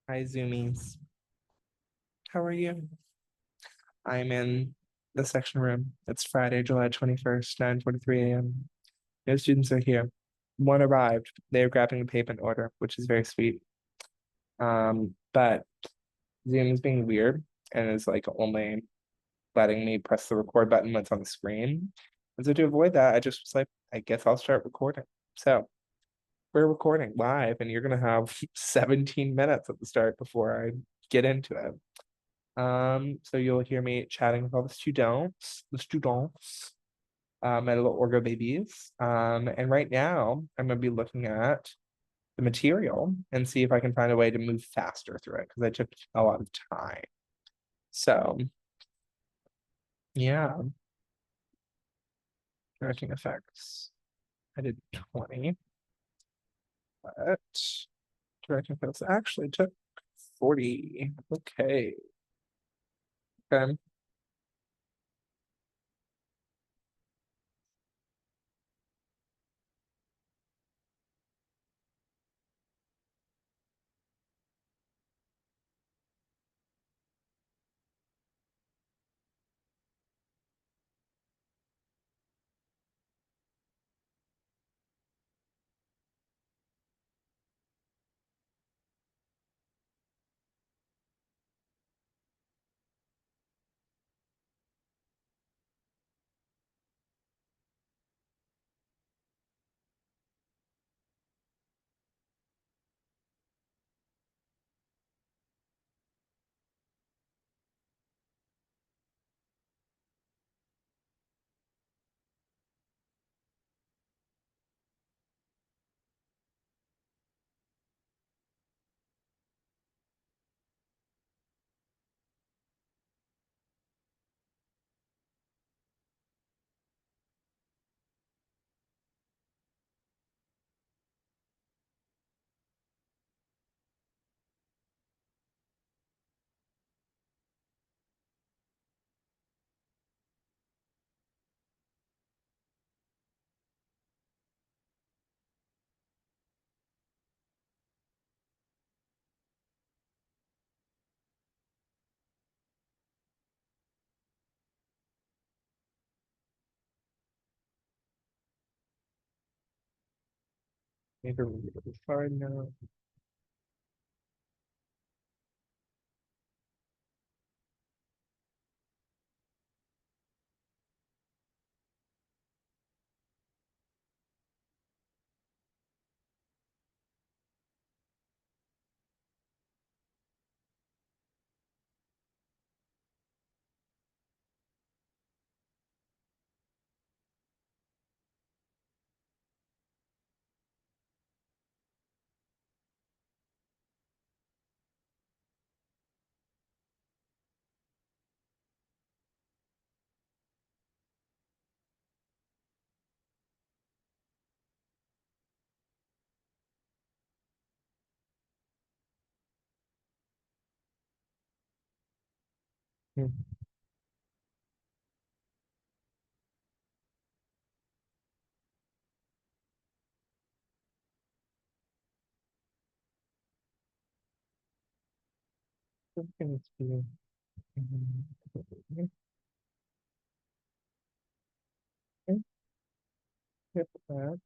Hi, Zoomies. How are you? I'm in the section room. It's Friday, July 21st, 9:43 a.m. No students are here. One arrived. They are grabbing a payment order, which is very sweet. But Zoom is being weird and is like only letting me press the record button when it's on the screen. And so to avoid that, I just was like, I guess I'll start recording. So we're recording live, and you're gonna have 17 minutes at the start before I get into it. So you'll hear me chatting with all my little Orgo babies. And right now I'm gonna be looking at the material and see if I can find a way to move faster through it because I took a lot of time. So yeah, directing effects. I did 20, but directing effects actually took 40. Okay. Okay. Maybe we're really far now. Hmm. Okay, let's see. Mhm. Okay, hit that.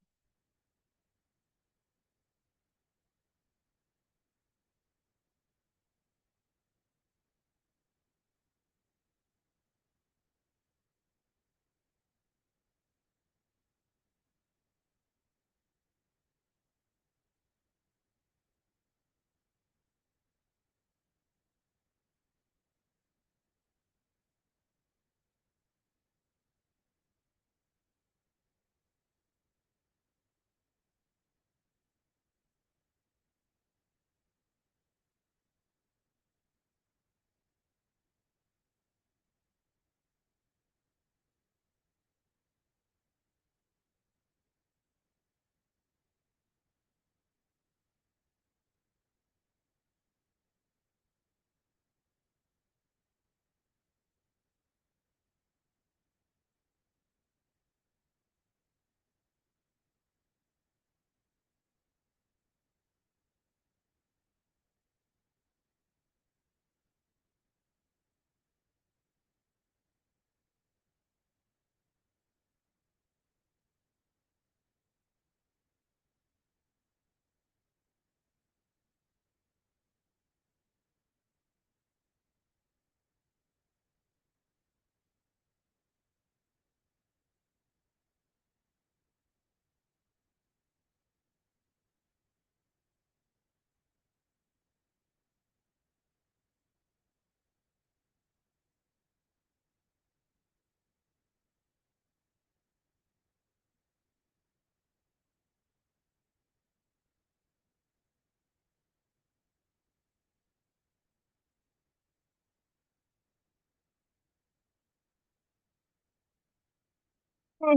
Hi,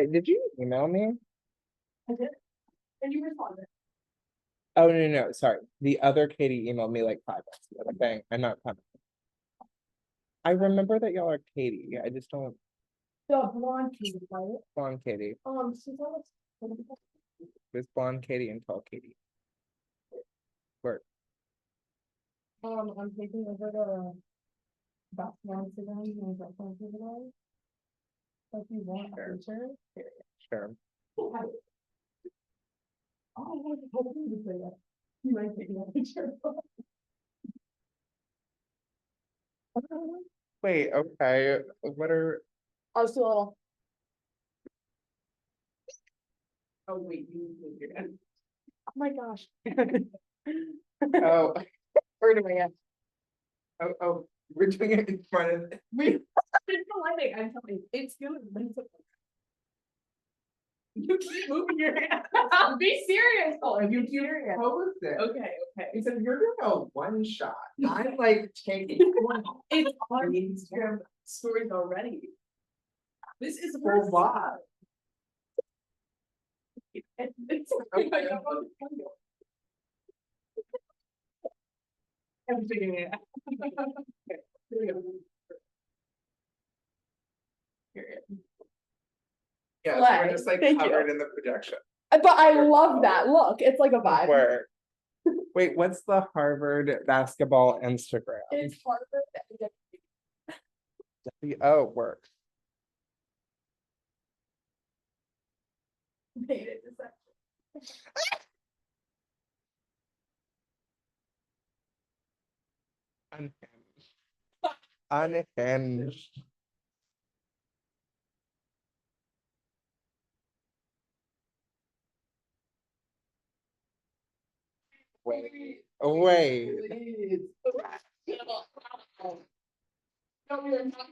did you email me? I did, and you responded. Oh, no, sorry. The other Katie emailed me like 5 minutes ago saying I'm not coming. I remember that y'all are Katie. I just don't The blonde Katie, right? blonde Katie. She's always. There's blonde Katie and tall Katie. Where? I'm taking over the basketball today and basketball today. So if you want a picture. Sure. Oh, I was hoping to say that. You might take a picture. Wait, okay. What are I was too little. Oh, wait, you need to do. Oh my gosh. oh Where do I get? oh we're doing it in front of We, it's the lighting, I'm telling you, it's good. You keep moving your hand. Be serious. Oh, And you be keep serious. pose it. Okay, okay. He said, you're doing a one shot. I'm like taking. It's on Instagram stories already. This is For worth. what? It's. Okay. I'm figuring it out. Okay, here we go. Period. Yeah, so Play. we're just like Thank you. covered in the projection. But I love that look. It's like a vibe. Word. Wait, what's the Harvard basketball Instagram? It's Harvard. Oh, work. Made it this actually. Unhinged. Unhinged. Wait, wait.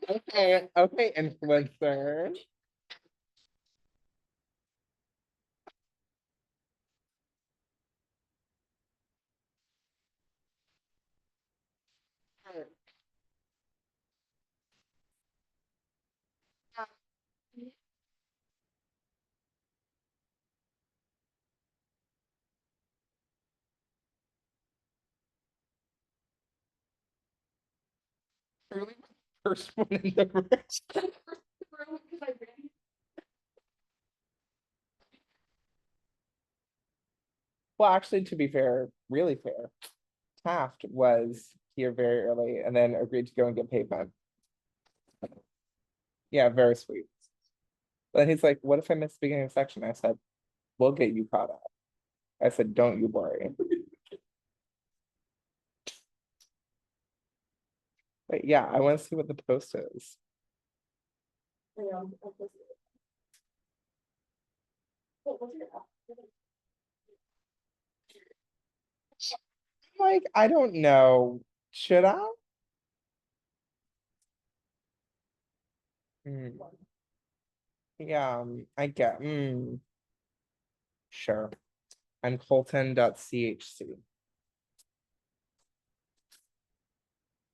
Okay, okay, influencer. Truly the first one in the room. Well, actually, to be fair, really fair, Taft was here very early and then agreed to go and get pavement. Yeah, very sweet. But he's like, what if I miss the beginning of the section? I said, we'll get you caught up. I said, don't you worry. But yeah, I want to see what the post is. Like, I don't know. Should I? Hmm. Yeah, I get, sure. I'm Colton.chc.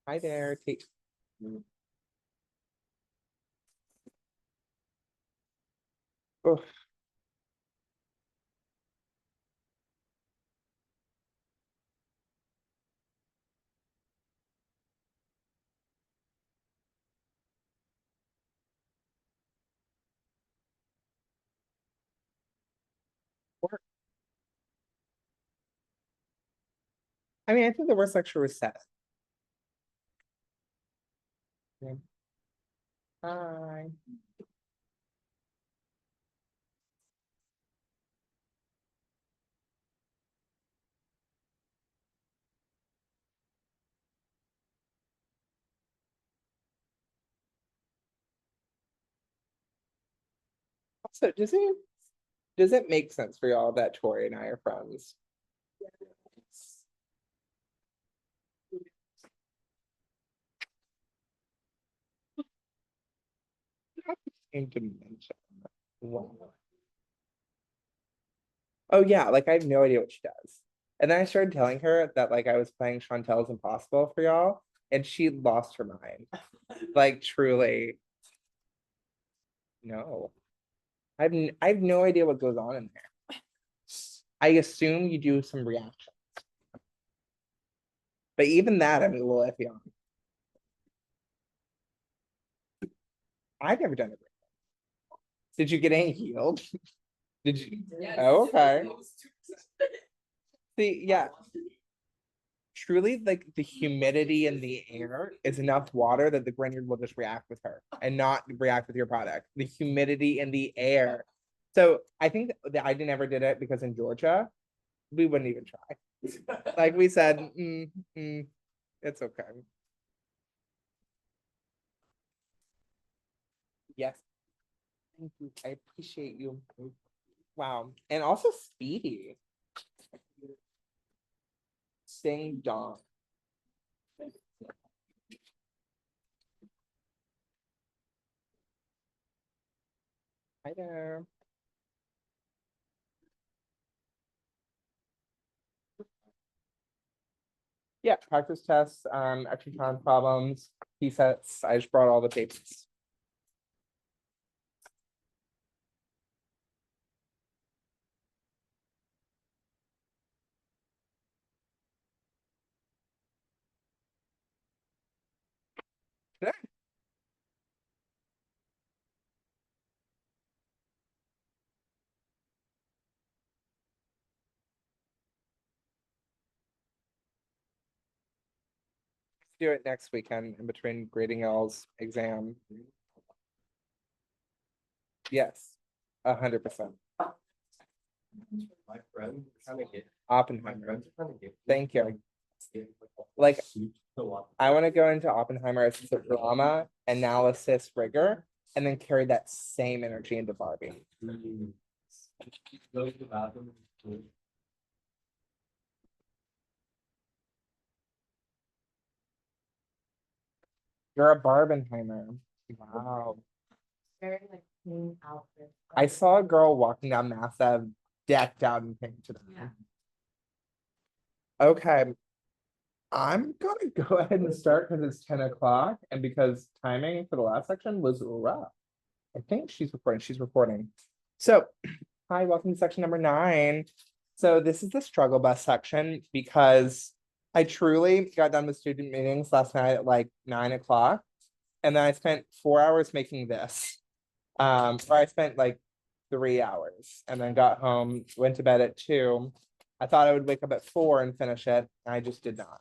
Hi there, take. Oh, work. I mean, I think the worst lecture was set. Yeah. Hi. Also, does it make sense for y'all that Tori and I are friends? In dementia. Wow. Oh yeah, like I have no idea what she does. And then I started telling her that like I was playing Chantel's Impossible for y'all, and she lost her mind. Like truly. No. I have no idea what goes on in there. I assume you do some reaction. But even that I'm a little iffy on. I've never done it. Did you get any healed? Did you? Oh, okay. See, yeah. Truly, like the humidity in the air is enough water that the Grinyard will just react with her and not react with your product. The humidity in the air. So I think that I never did it because in Georgia, we wouldn't even try. Like we said, it's okay. Yes. Thank you. I appreciate you. Wow. And also Speedy. Sing dong. Hi there. Yeah, practice tests, extra time problems, P sets. I just brought all the papers. Yeah. Do it next weekend in between grading y'all's exam. Yes, 100%. My friend kind of get. Oppenheimer. Thank you. Like, I want to go into Oppenheimer as the drama, analysis, rigor, and then carry that same energy into Barbie. Go to the bathroom. You're a Barbenheimer. Wow. Very like clean outfit. I saw a girl walking down Mass Ave decked out in pink today. Yeah. Okay. I'm gonna go ahead and start because it's 10 o'clock and because timing for the last section was rough. I think she's recording. She's recording. So, hi, welcome to section number 9. So this is the struggle bus section because I truly got done with student meetings last night at like 9 o'clock. And then I spent 4 hours making this. Or I spent like 3 hours and then got home, went to bed at 2. I thought I would wake up at 4 and finish it. I just did not.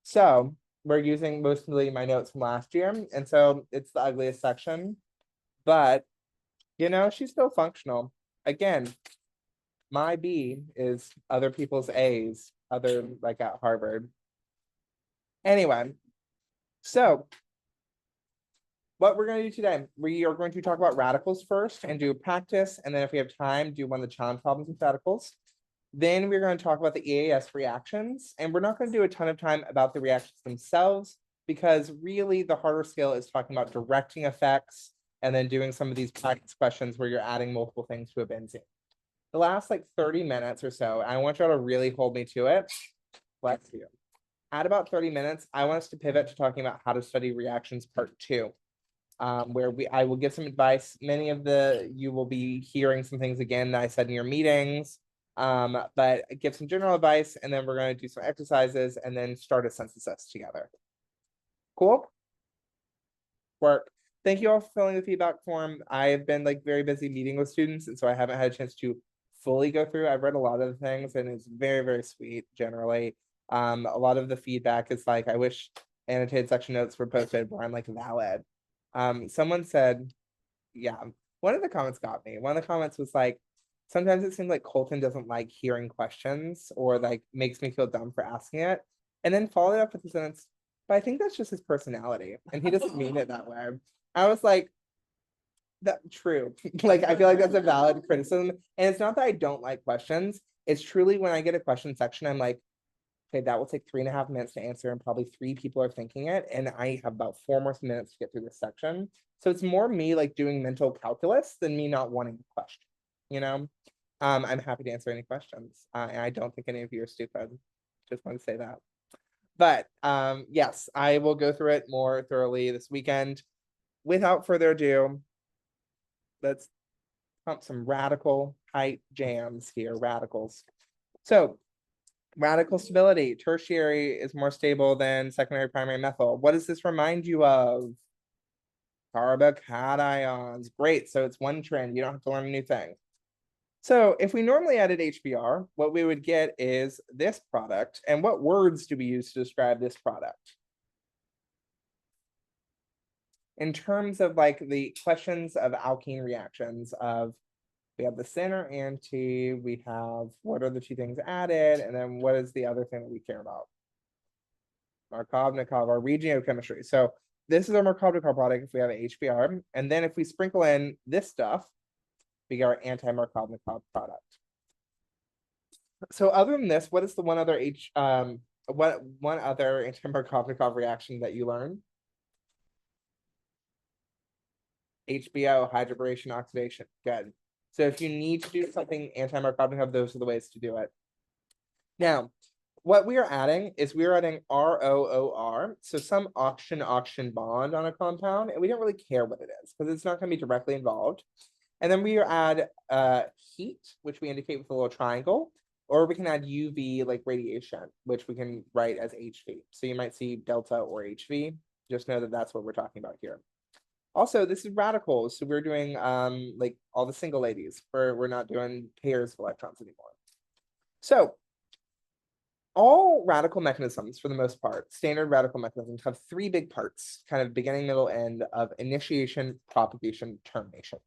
So we're using mostly my notes from last year. And so it's the ugliest section, but you know, she's still functional. Again, my B is other people's A's, other like at Harvard. Anyway, so what we're going to do today, we are going to talk about radicals first and do practice. And then if we have time, do one of the challenge problems with radicals. Then we're going to talk about the EAS reactions. And we're not going to do a ton of time about the reactions themselves because really the harder skill is talking about directing effects and then doing some of these practice questions where you're adding multiple things to a benzene. The last like 30 minutes or so, I want y'all to really hold me to it. Let's see. At about 30 minutes, I want us to pivot to talking about how to study reactions part 2. Where I will give some advice. Many of you will be hearing some things again that I said in your meetings, but give some general advice, and then we're going to do some exercises and then start a synthesis together. Cool? Work. Thank you all for filling the feedback form. I have been like very busy meeting with students, and so I haven't had a chance to fully go through. I've read a lot of the things, and it's very, very sweet generally. A lot of the feedback is like, I wish annotated section notes were posted where I'm like valid. Someone said, yeah, one of the comments got me. One of the comments was like, sometimes it seems like Colton doesn't like hearing questions or like makes me feel dumb for asking it. And then followed up with the sentence, but I think that's just his personality. And he doesn't mean it that way. I was like, that true. Like, I feel like that's a valid criticism. And it's not that I don't like questions. It's truly when I get a question section, I'm like, okay, that will take 3.5 minutes to answer, and probably 3 people are thinking it. And I have about 4 more minutes to get through this section. So it's more me like doing mental calculus than me not wanting a question, you know? I'm happy to answer any questions. And I don't think any of you are stupid. Just want to say that. But yes, I will go through it more thoroughly this weekend. Without further ado, let's pump some radical height jams here, radicals. So radical stability, tertiary is more stable than secondary primary methyl. What does this remind you of? Carbocations. Great, so it's one trend. You don't have to learn a new thing. So if we normally added HBr, what we would get is this product. And what words do we use to describe this product? In terms of like the questions of alkene reactions of, we have the center anti, we have what are the 2 things added, and then what is the other thing that we care about? Markovnikov, our regiochemistry. So this is our Markovnikov product if we have a HBr. And then if we sprinkle in this stuff, we get our anti-Markovnikov product. So other than this, what is the one other anti-Markovnikov reaction that you learned? HBO, hydroboration, oxidation. Good. So if you need to do something anti-Markovnikov, those are the ways to do it. Now, what we are adding is we are adding ROOR, so some oxygen bond on a compound, and we don't really care what it is because it's not going to be directly involved. And then we add heat, which we indicate with a little triangle, or we can add UV like radiation, which we can write as HV. So you might see delta or HV. Just know that that's what we're talking about here. Also, this is radicals, so we're doing like all the single ladies. We're not doing pairs of electrons anymore. So all radical mechanisms, for the most part, standard radical mechanisms have three big parts, kind of beginning, middle, end of initiation, propagation, termination.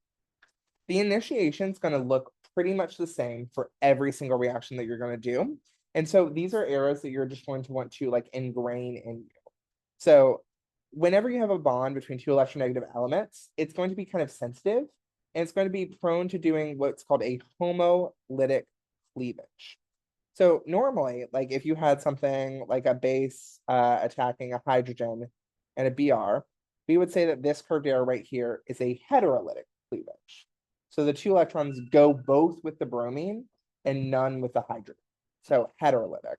The initiation is going to look pretty much the same for every single reaction that you're going to do. And so these are arrows that you're just going to want to like ingrain in you. So whenever you have a bond between two electronegative elements, it's going to be kind of sensitive and it's going to be prone to doing what's called a homolytic cleavage. So normally, like if you had something like a base attacking a hydrogen and a Br, we would say that this curved arrow right here is a heterolytic cleavage. So the two electrons go both with the bromine and none with the hydrogen. So heterolytic.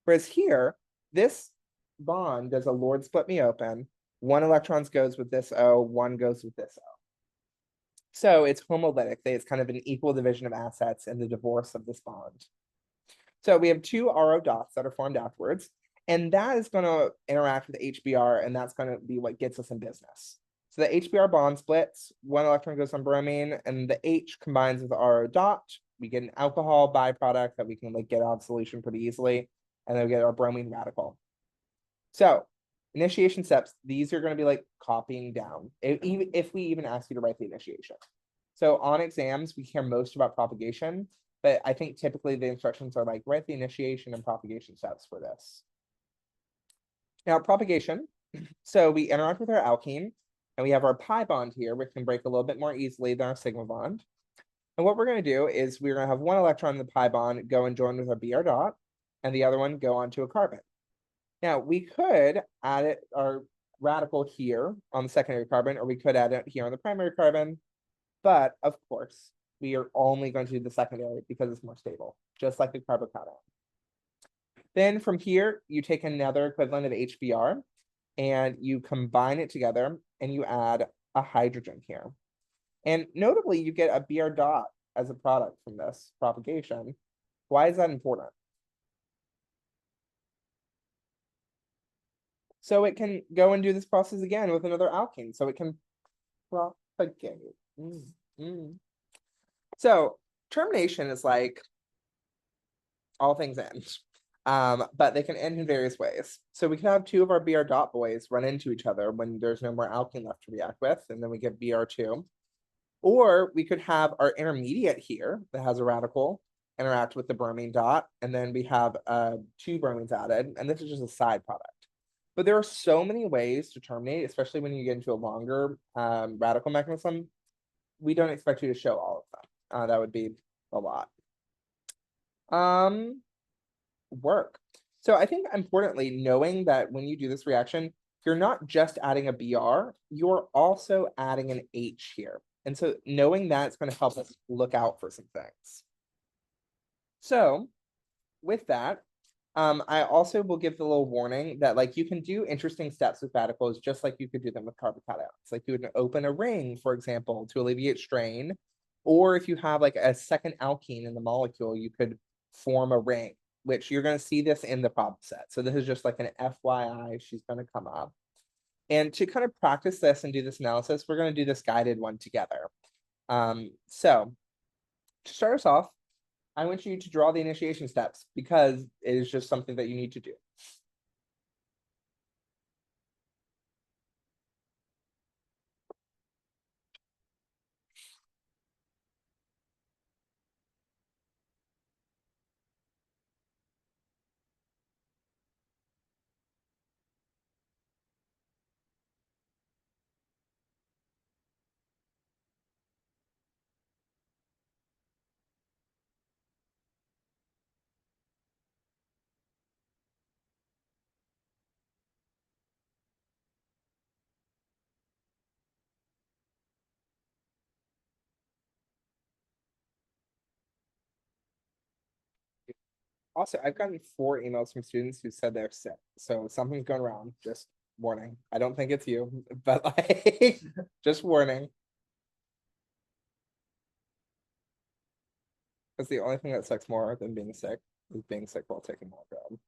Whereas here, this bond does a Lord split me open. One electron goes with this O, one goes with this O. So it's homolytic. It's kind of an equal division of assets in the divorce of this bond. So we have two RO dots that are formed afterwards, and that is going to interact with HBr, and that's going to be what gets us in business. So the HBr bond splits, one electron goes on bromine, and the H combines with the RO dot. We get an alcohol byproduct that we can like get out of solution pretty easily, and then we get our bromine radical. So initiation steps, these are going to be like copying down, if we even ask you to write the initiation. So on exams, we care most about propagation, but I think typically the instructions are like write the initiation and propagation steps for this. Now propagation, so we interact with our alkene and we have our pi bond here, which can break a little bit more easily than our sigma bond. And what we're going to do is we're going to have one electron in the pi bond go and join with our Br dot and the other one go onto a carbon. Now we could add it, our radical here on the secondary carbon, or we could add it here on the primary carbon. But of course, we are only going to do the secondary because it's more stable, just like the carbocation. Then from here, you take another equivalent of HBr and you combine it together and you add a hydrogen here. And notably, you get a Br dot as a product from this propagation. Why is that important? So it can go and do this process again with another alkene. So it can propagate. So termination is like all things end. But they can end in various ways. So we can have two of our Br dot boys run into each other when there's no more alkene left to react with, and then we get Br2. Or we could have our intermediate here that has a radical interact with the bromine dot, and then we have two bromines added, and this is just a side product. But there are so many ways to terminate, especially when you get into a longer radical mechanism. We don't expect you to show all of them. That would be a lot. Work. So I think importantly, knowing that when you do this reaction, you're not just adding a Br, you're also adding an H here. And so knowing that is going to help us look out for some things. So with that, I also will give the little warning that like you can do interesting steps with radicals just like you could do them with carbocations. Like you would open a ring, for example, to alleviate strain. Or if you have like a second alkene in the molecule, you could form a ring, which you're going to see this in the problem set. So this is just like an FYI, she's going to come up. And to kind of practice this and do this analysis, we're going to do this guided one together. So to start us off, I want you to draw the initiation steps because it is just something that you need to do. Also, I've gotten 4 emails from students who said they're sick, so something's going around, just warning. I don't think it's you, but like, just warning. Because the only thing that sucks more than being sick is being sick while taking more job.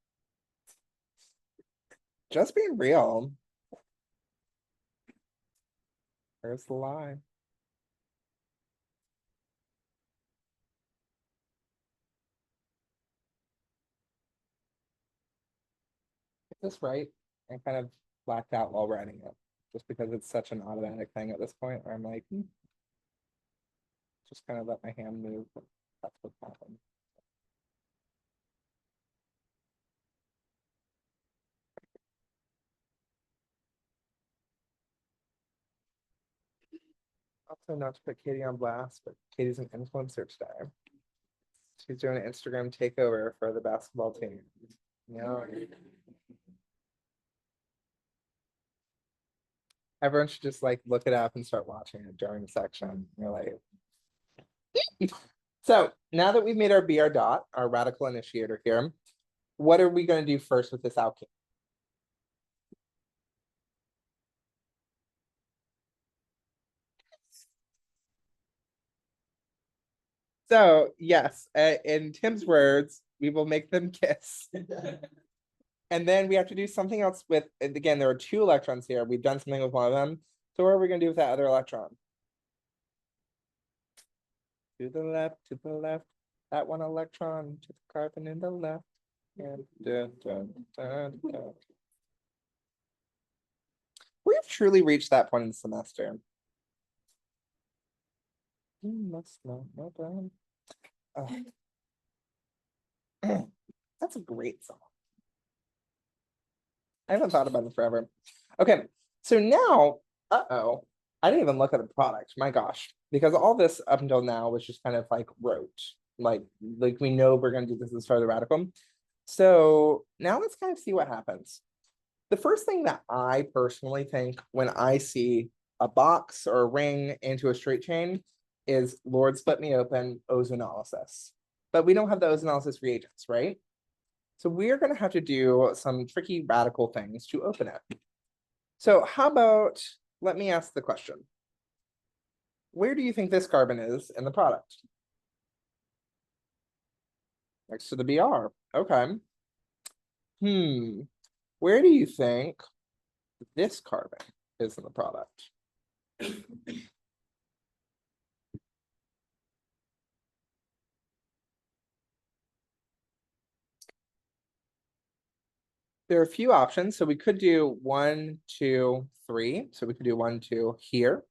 Just being real. There's the lie. Get this right and kind of blacked out while writing it, just because it's such an automatic thing at this point where I'm like, just kind of let my hand move. That's what happened. Also, not to put Katie on blast, but Katie's an influencer today. She's doing an Instagram takeover for the basketball team. Yeah. Everyone should just like look it up and start watching it during the section. You're like. So now that we've made our BR dot, our radical initiator here, what are we going to do first with this alkene? So yes, in Tim's words, we will make them kiss. And then we have to do something else with, and again, there are 2 electrons here. We've done something with one of them. So what are we going to do with that other electron? To the left, to the left. That one electron to the carbon in the left. And dun, dun, dun, dun. We've truly reached that point in the semester. That's not done. That's a great song. I haven't thought about it forever. Okay, so now, uh-oh, I didn't even look at the product, my gosh, because all this up until now was just kind of like rote. Like we know we're gonna do this as far as the radical. So now let's kind of see what happens. The first thing that I personally think when I see a box or a ring into a straight chain is Lord split me open ozonolysis. But we don't have the ozonolysis reagents, right? So we're going to have to do some tricky radical things to open it. So how about, let me ask the question. Where do you think this carbon is in the product? Next to the BR. Okay. Where do you think this carbon is in the product? There are a few options. So we could do 1, 2, 3. So we could do 1, 2 here.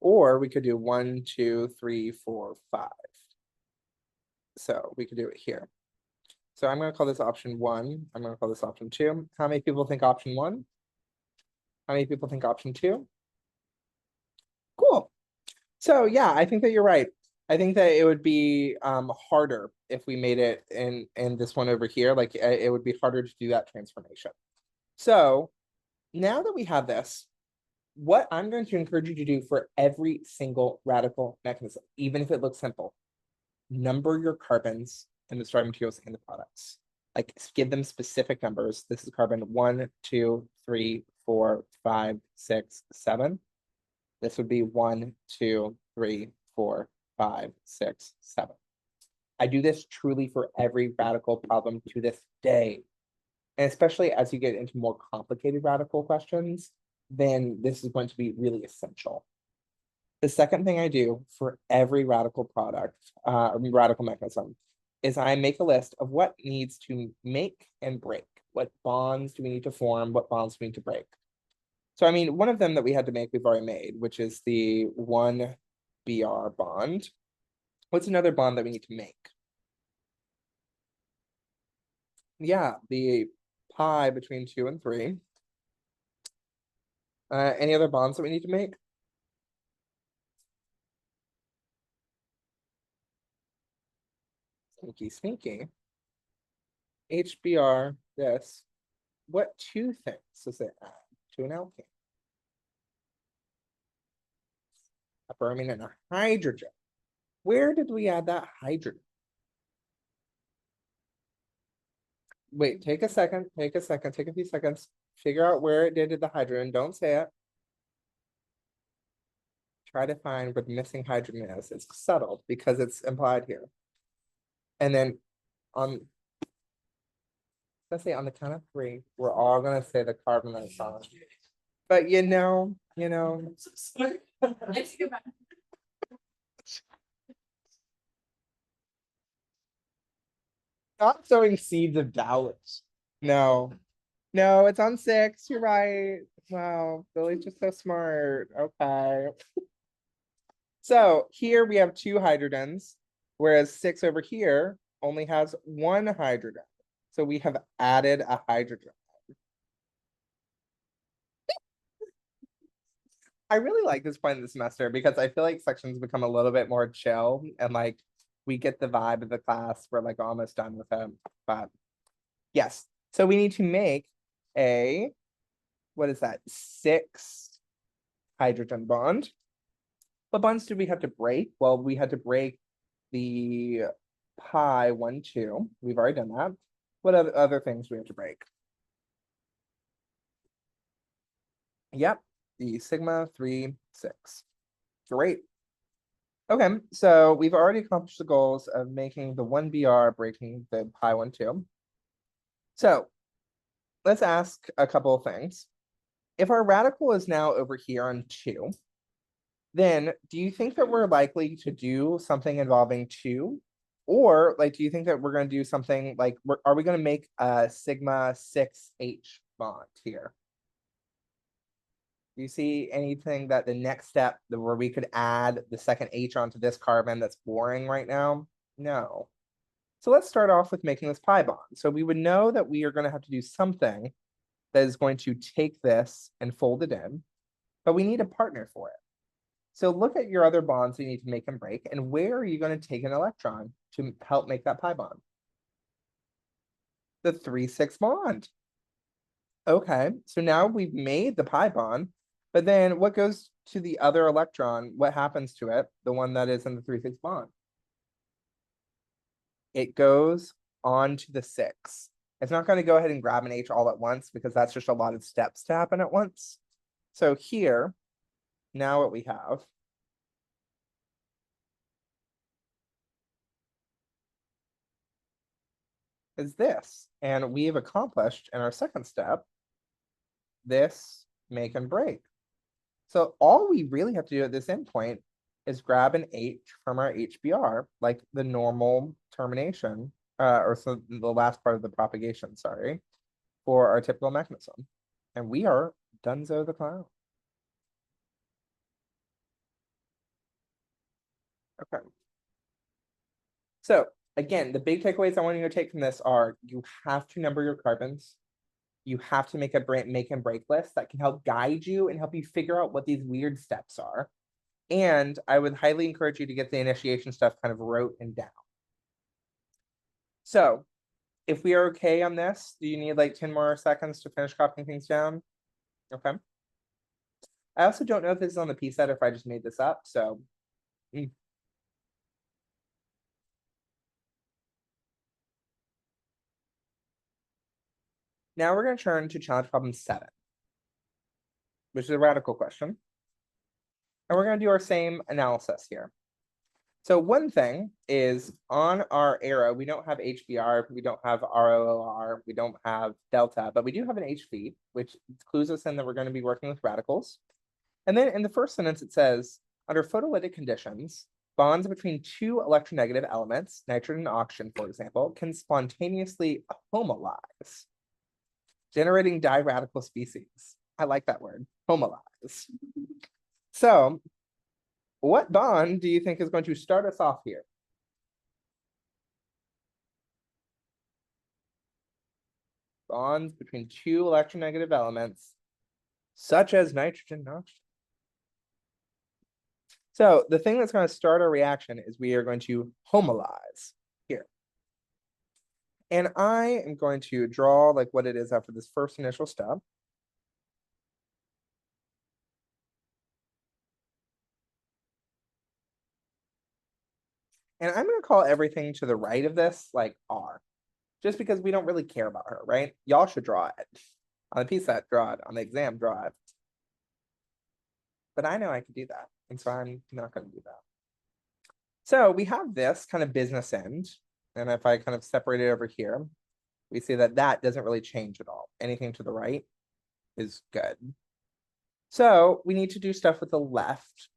Or we could do 1, 2, 3, 4, 5. So we could do it here. So I'm going to call this option 1. I'm going to call this option 2. How many people think option 1? How many people think option 2? Cool. So yeah, I think that you're right. I think that it would be harder if we made it in this one over here. Like it would be harder to do that transformation. So now that we have this, what I'm going to encourage you to do for every single radical mechanism, even if it looks simple, number your carbons in the starting materials and the products. Like give them specific numbers. This is carbon 1, 2, 3, 4, 5, 6, 7. This would be 1, 2, 3, 4, 5, 6, 7. I do this truly for every radical problem to this day. And especially as you get into more complicated radical questions, then this is going to be really essential. The second thing I do for every radical product, radical mechanism, is I make a list of what needs to make and break. What bonds do we need to form? What bonds do we need to break? So, I mean, one of them that we had to make, we've already made, which is the 1 BR bond. What's another bond that we need to make? Yeah, the pi between 2 and 3. Any other bonds that we need to make? Sneaky, sneaky. HBr, this. What 2 things does it add to an alkane? A bromine and a hydrogen. Where did we add that hydrogen? Wait, take a second, take a second, take a few seconds. Figure out where it did to the hydrogen. Don't say it. Try to find where the missing hydrogen is. It's settled because it's implied here. And then on, let's say on the count of three, we're all gonna say the carbon that's on. But you know, stop sowing seeds of doubt. No, no, it's on six. You're right. Wow, Billy's just so smart. Okay. So here we have two hydrogens, whereas six over here only has one hydrogen. So we have added a hydrogen. I really like this point of the semester because I feel like sections become a little bit more chill and like we get the vibe of the class. We're like almost done with them, but yes. So we need to make a, what is that? 6 hydrogen bond. What bonds do we have to break? Well, we had to break the pi 1, 2. We've already done that. What other things do we have to break? Yep, the sigma 3, 6. Great. Okay, so we've already accomplished the goals of making the 1BR, breaking the pi 1, 2. So let's ask a couple of things. If our radical is now over here on 2, then do you think that we're likely to do something involving 2? Or like, do you think that we're going to do something like, are we going to make a sigma 6H bond here? Do you see anything that the next step where we could add the second H onto this carbon that's boring right now? No. So let's start off with making this pi bond. So we would know that we are going to have to do something that is going to take this and fold it in, but we need a partner for it. So look at your other bonds you need to make and break, and where are you going to take an electron to help make that pi bond? The 3,6 bond. Okay, so now we've made the pi bond, but then what goes to the other electron? What happens to it? The one that is in the 3,6 bond. It goes on to the 6. It's not going to go ahead and grab an H all at once because that's just a lot of steps to happen at once. So here, now what we have is this, and we've accomplished in our second step this make and break. So all we really have to do at this endpoint is grab an H from our HBr, like the normal termination, or so the last part of the propagation, sorry, for our typical mechanism. And we are donezo the clown. Okay. So again, the big takeaways I want you to take from this are you have to number your carbons. You have to make a make and break list that can help guide you and help you figure out what these weird steps are. And I would highly encourage you to get the initiation stuff kind of wrote and down. So if we are okay on this, do you need like 10 more seconds to finish copying things down? Okay. I also don't know if this is on the P set or if I just made this up, so. Now we're going to turn to challenge problem 7, which is a radical question. And we're going to do our same analysis here. So one thing is on our arrow, we don't have HBr, we don't have ROR, we don't have delta, but we do have an HV, which clues us in that we're going to be working with radicals. And then in the first sentence, it says, under photolytic conditions, bonds between 2 electronegative elements, nitrogen and oxygen, for example, can spontaneously homolyze, generating diradical species. I like that word, homolyze. So what bond do you think is going to start us off here? Bonds between 2 electronegative elements, such as nitrogen and oxygen. So the thing that's going to start our reaction is we are going to homolyze here. And I am going to draw like what it is after this first initial step. And I'm going to call everything to the right of this like R. just because we don't really care about her, right? Y'all should draw it. On the PSAT, draw it. On the exam, draw it. But I know I can do that, and so I'm not gonna do that. So we have this kind of business end, and if I kind of separate it over here, we see that that doesn't really change at all. Anything to the right is good. So we need to do stuff with the left.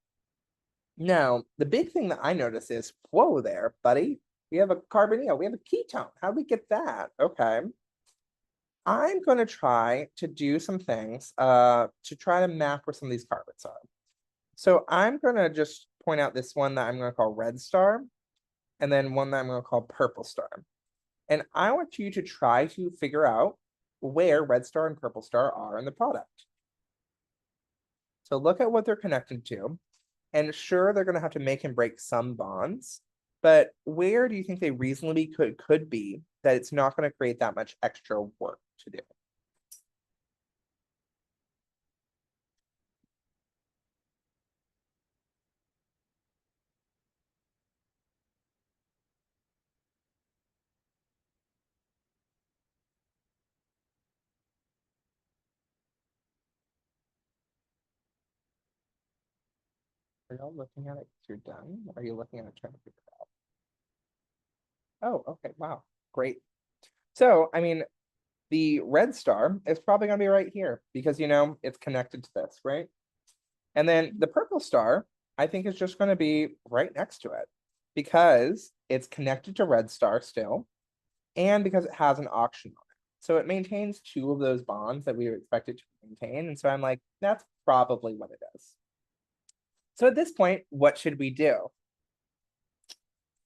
Now, the big thing that I notice is, whoa there, buddy. We have a carbonyl, we have a ketone. How'd we get that? Okay. I'm gonna try to do some things to try to map where some of these carbons are. So I'm gonna just point out this one that I'm gonna call red star, and then one that I'm gonna call purple star. And I want you to try to figure out where red star and purple star are in the product. So look at what they're connected to. And sure, they're gonna have to make and break some bonds, but where do you think they reasonably could be that it's not gonna create that much extra work to do? Are y'all looking at it 'cause you're done? Are you looking at it trying to figure it out? Oh, okay, wow, great. So, I mean, the red star is probably gonna be right here because it's connected to this, right? And then the purple star, I think is just gonna be right next to it because it's connected to red star still, and because it has an oxygen on it. So it maintains two of those bonds that we would expect it to maintain. And so I'm like, that's probably what it is. So at this point, what should we do?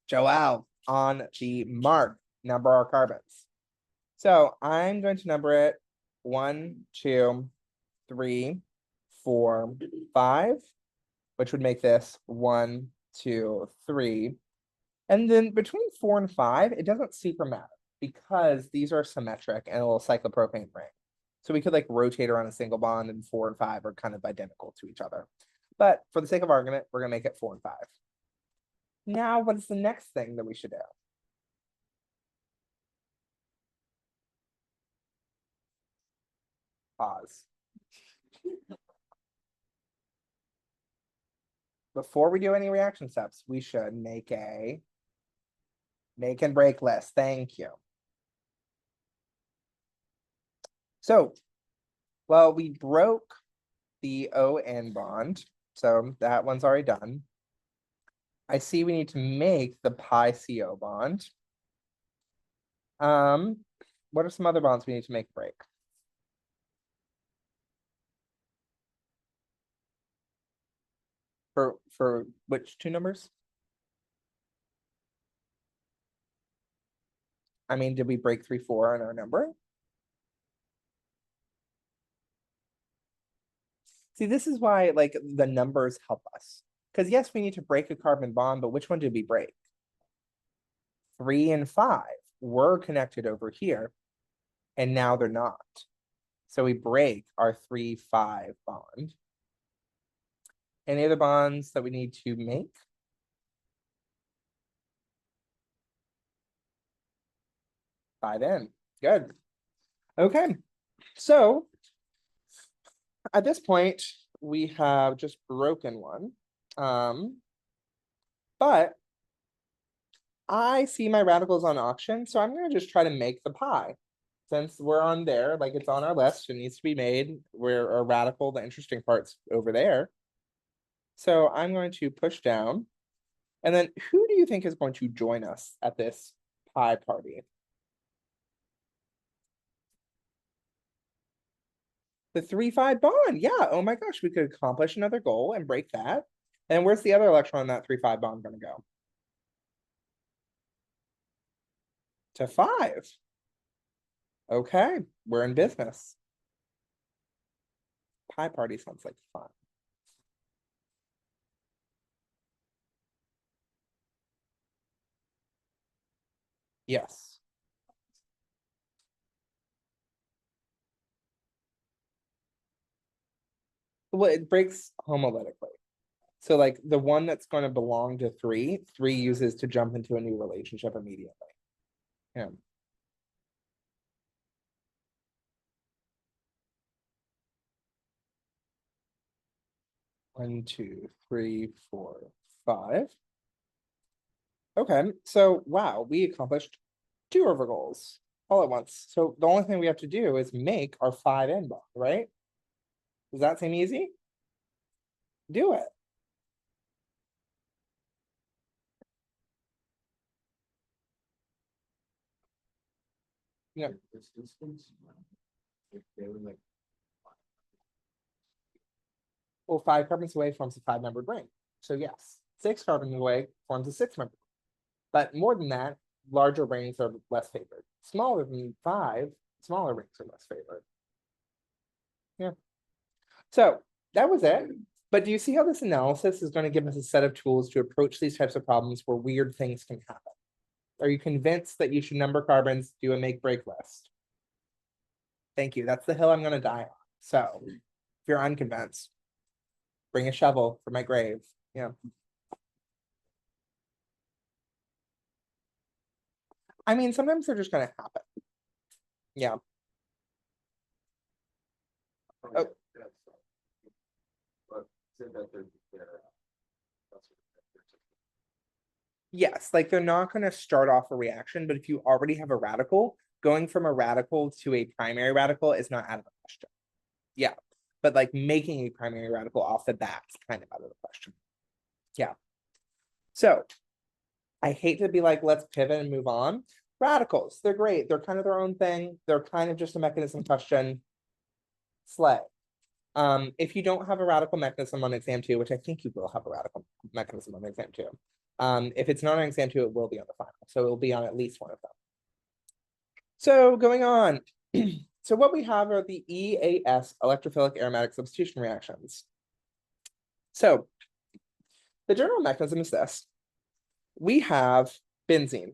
Joelle, on the mark, number our carbons. So I'm going to number it 1, 2, 3, 4, 5, which would make this 1, 2, 3. And then between 4 and 5, it doesn't super matter because these are symmetric and a little cyclopropane ring. So we could like rotate around a single bond, and 4 and 5 are kind of identical to each other. But for the sake of argument, we're gonna make it 4 and 5. Now, what is the next thing that we should do? Pause. Before we do any reaction steps, we should make a make and break list. Thank you. So, well, we broke the O-N bond, so that one's already done. I see we need to make the pi CO bond. What are some other bonds we need to make break? For which two numbers? I mean, did we break 3, 4 on our number? See, this is why like the numbers help us. Because yes, we need to break a carbon bond, but which one did we break? 3 and 5 were connected over here, and now they're not. So we break our 3, 5 bond. Any other bonds that we need to make? Five in, good. Okay, so at this point, we have just broken one. But I see my radicals on auction, so I'm gonna just try to make the pi. Since we're on there, like it's on our list, it needs to be made. We're a radical, the interesting part's over there. So I'm going to push down. And then who do you think is going to join us at this pi party? The 3, 5 bond. Yeah. Oh my gosh, we could accomplish another goal and break that. And where's the other electron in that 3, 5 bond gonna go? To 5. Okay, we're in business. Pie party sounds like fun. Yes. Well, it breaks homolytically. So like the one that's going to belong to 3 uses to jump into a new relationship immediately. Yeah. 1, 2, 3, 4, 5. Okay, so wow, we accomplished 2 of our goals all at once. So the only thing we have to do is make our 5 end bond, right? Does that seem easy? Do it. Yeah. This distance. They were like. Well, 5 carbons away forms a 5-membered ring. So yes, 6 carbons away forms a 6-membered. But more than that, larger rings are less favored. Smaller than 5, smaller rings are less favored. Yeah. So that was it. But do you see how this analysis is going to give us a set of tools to approach these types of problems where weird things can happen? Are you convinced that you should number carbons, do a make break list? Thank you. That's the hill I'm going to die on. So if you're unconvinced, bring a shovel for my grave. Yeah. I mean, sometimes they're just going to happen. Yeah. Oh. But said that they're. Yes, like they're not going to start off a reaction, but if you already have a radical, going from a radical to a primary radical is not out of the question. Yeah, but like making a primary radical off the bat is kind of out of the question. Yeah. So I hate to be like, let's pivot and move on. Radicals, they're great. They're kind of their own thing. They're kind of just a mechanism question. Slay. If you don't have a radical mechanism on exam 2, which I think you will have a radical mechanism on exam 2. If it's not on exam 2, it will be on the final. So it will be on at least one of them. So going on. So what we have are the EAS, electrophilic aromatic substitution reactions. So the general mechanism is this. We have benzene.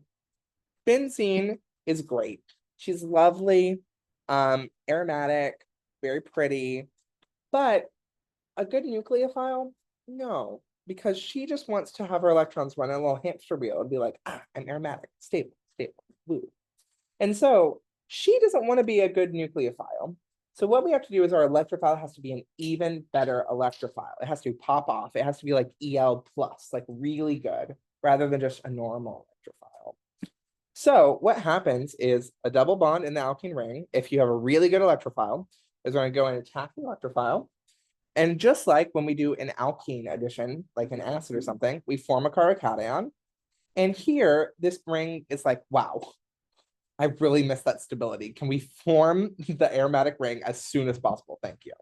Benzene is great. She's lovely, aromatic, very pretty, but a good nucleophile? No, because she just wants to have her electrons run a little hamster wheel and be like, ah, I'm aromatic, stable, woo. And so she doesn't want to be a good nucleophile. So what we have to do is our electrophile has to be an even better electrophile. It has to pop off. It has to be like EL plus, like really good, rather than just a normal electrophile. So what happens is a double bond in the alkene ring, if you have a really good electrophile, is going to go and attack the electrophile. And just like when we do an alkene addition, like an acid or something, we form a carbocation. And here, this ring is like, wow, I really miss that stability. Can we form the aromatic ring as soon as possible? Thank you.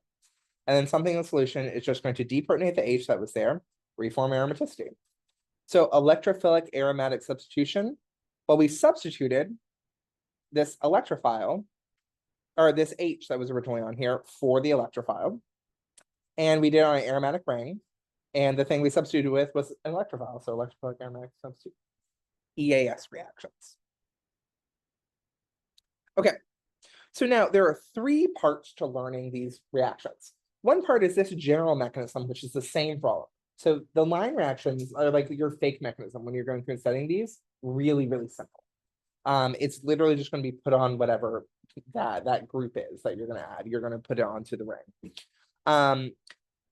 And then something in the solution is just going to deprotonate the H that was there, reform aromaticity. So electrophilic aromatic substitution, well, we substituted this electrophile, or this H that was originally on here for the electrophile. And we did it on an aromatic ring. And the thing we substituted with was an electrophile. So electrophilic aromatic substitute. EAS reactions. Okay. So now there are 3 parts to learning these reactions. One part is this general mechanism, which is the same for all of them. So the line reactions are like your fake mechanism when you're going through and studying these, really, really simple. It's literally just going to be put on whatever that group is that you're going to add. You're going to put it onto the ring.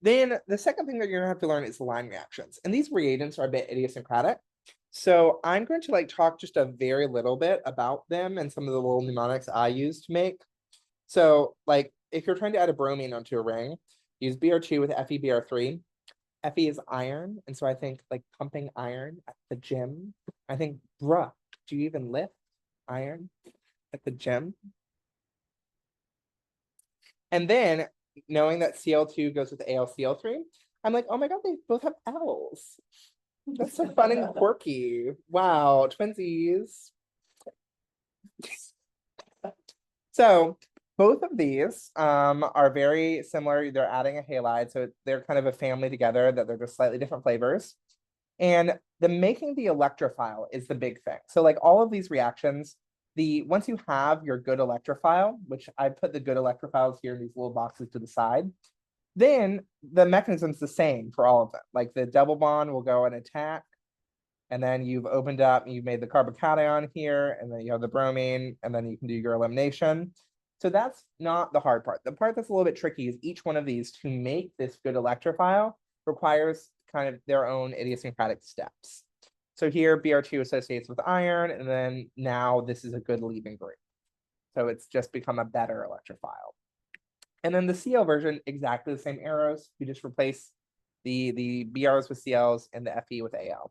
Then the second thing that you're gonna have to learn is line reactions. And these reagents are a bit idiosyncratic. So I'm going to like talk just a very little bit about them and some of the little mnemonics I use to make. So like if you're trying to add a bromine onto a ring, use Br2 with FeBr3. Fe is iron. And so I think like pumping iron at the gym. I think, bruh, do you even lift iron at the gym? And then knowing that Cl2 goes with AlCl3, I'm like, oh my God, they both have L's. That's so fun and quirky. Wow, twinsies. So both of these are very similar. They're adding a halide, so they're kind of a family together that they're just slightly different flavors. And the making the electrophile is the big thing. So like all of these reactions, once you have your good electrophile, which I put the good electrophiles here in these little boxes to the side, then the mechanism's the same for all of them. Like the double bond will go and attack, and then you've opened up, you've made the carbocation here, and then you have the bromine, and then you can do your elimination. So that's not the hard part. The part that's a little bit tricky is each one of these to make this good electrophile, requires kind of their own idiosyncratic steps. So here BR2 associates with iron, and then now this is a good leaving group. So it's just become a better electrophile. And then the Cl version, exactly the same arrows. You just replace the BRs with Cls and the Fe with Al.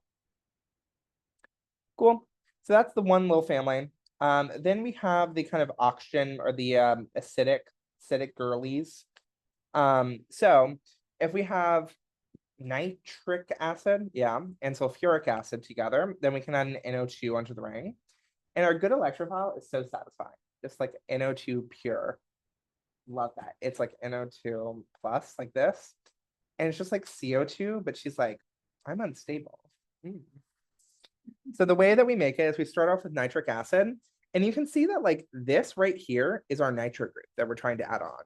Cool. So that's the one little family. Then we have the kind of oxygen or the acidic girlies. So if we have nitric acid, yeah, and sulfuric acid together, then we can add an NO2 onto the ring. And our good electrophile is so satisfying, just like NO2 pure. Love that. It's like NO2 plus like this. And it's just like CO2, but she's like, I'm unstable. So the way that we make it is we start off with nitric acid, and you can see that like this right here is our nitric group that we're trying to add on.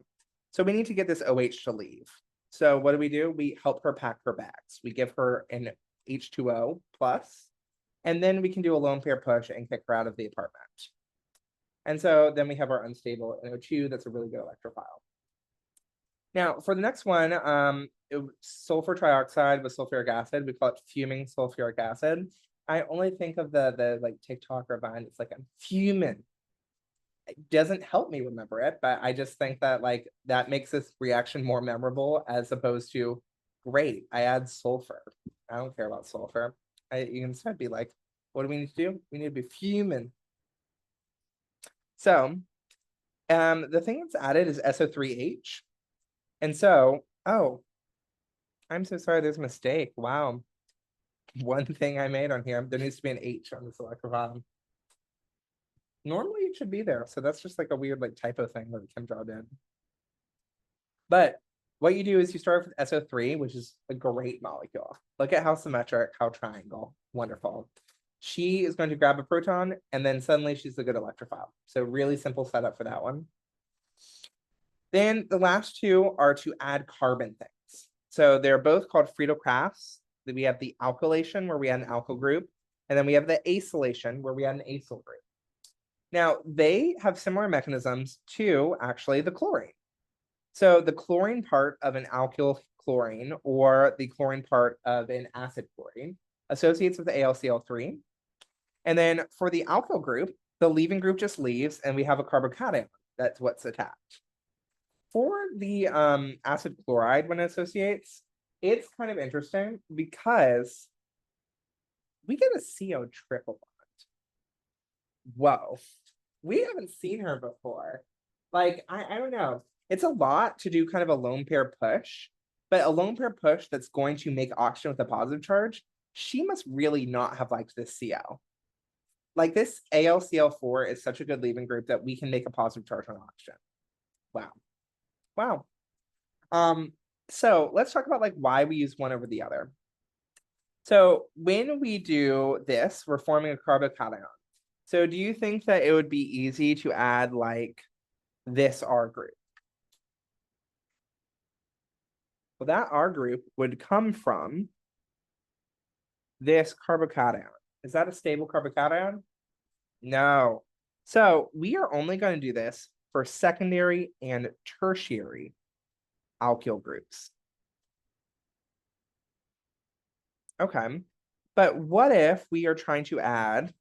So we need to get this OH to leave. So what do? We help her pack her bags. We give her an H2O plus, and then we can do a lone pair push and kick her out of the apartment. And so then we have our unstable NO2. That's a really good electrophile. Now for the next one, sulfur trioxide with sulfuric acid. We call it fuming sulfuric acid. I only think of the like TikTok or Vine. It's like I'm fuming. It doesn't help me remember it, but I just think that like that makes this reaction more memorable as opposed to great. I add sulfur. I don't care about sulfur. You can instead be like, what do we need to do? We need to be fuming. So, the thing that's added is SO3H, and so oh, I'm so sorry. There's a mistake. Wow. One thing I made on here, there needs to be an H on this electrophile. Normally it should be there, so that's just like a weird like typo thing that Kimdraw did. But what you do is you start with SO3, which is a great molecule. Look at how symmetric, how triangle, wonderful. She is going to grab a proton, and then suddenly she's a good electrophile. So really simple setup for that one. Then the last two are to add carbon things. So they're both called Friedel-Crafts. We have the alkylation where we add an alkyl group, and then we have the acylation where we add an acyl group. Now they have similar mechanisms to actually the chlorine. So the chlorine part of an alkyl chlorine or the chlorine part of an acid chlorine associates with the AlCl3. And then for the alkyl group, the leaving group just leaves and we have a carbocation. That's what's attached. For the acid chloride when it associates, it's kind of interesting because we get a CO triple bond. Whoa, we haven't seen her before. Like, I don't know. It's a lot to do kind of a lone pair push, but a lone pair push that's going to make oxygen with a positive charge, she must really not have liked this Cl. Like this AlCl4 is such a good leaving group that we can make a positive charge on oxygen. Wow. Wow. So let's talk about like why we use one over the other. So when we do this, we're forming a carbocation. So do you think that it would be easy to add like this R group? Well, that R group would come from this carbocation. Is that a stable carbocation? No. So we are only going to do this for secondary and tertiary alkyl groups. Okay. But what if we are trying to add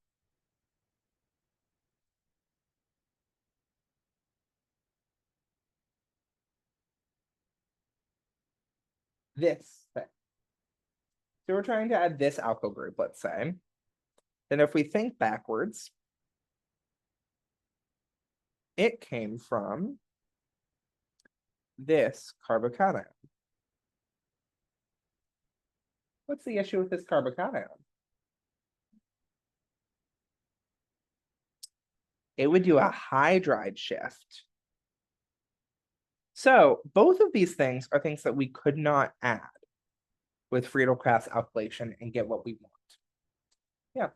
this thing? So we're trying to add this alkyl group, let's say. Then if we think backwards, it came from this carbocation. What's the issue with this carbocation? It would do a hydride shift. So both of these things are things that we could not add with Friedel-Crafts alkylation and get what we want. Yeah.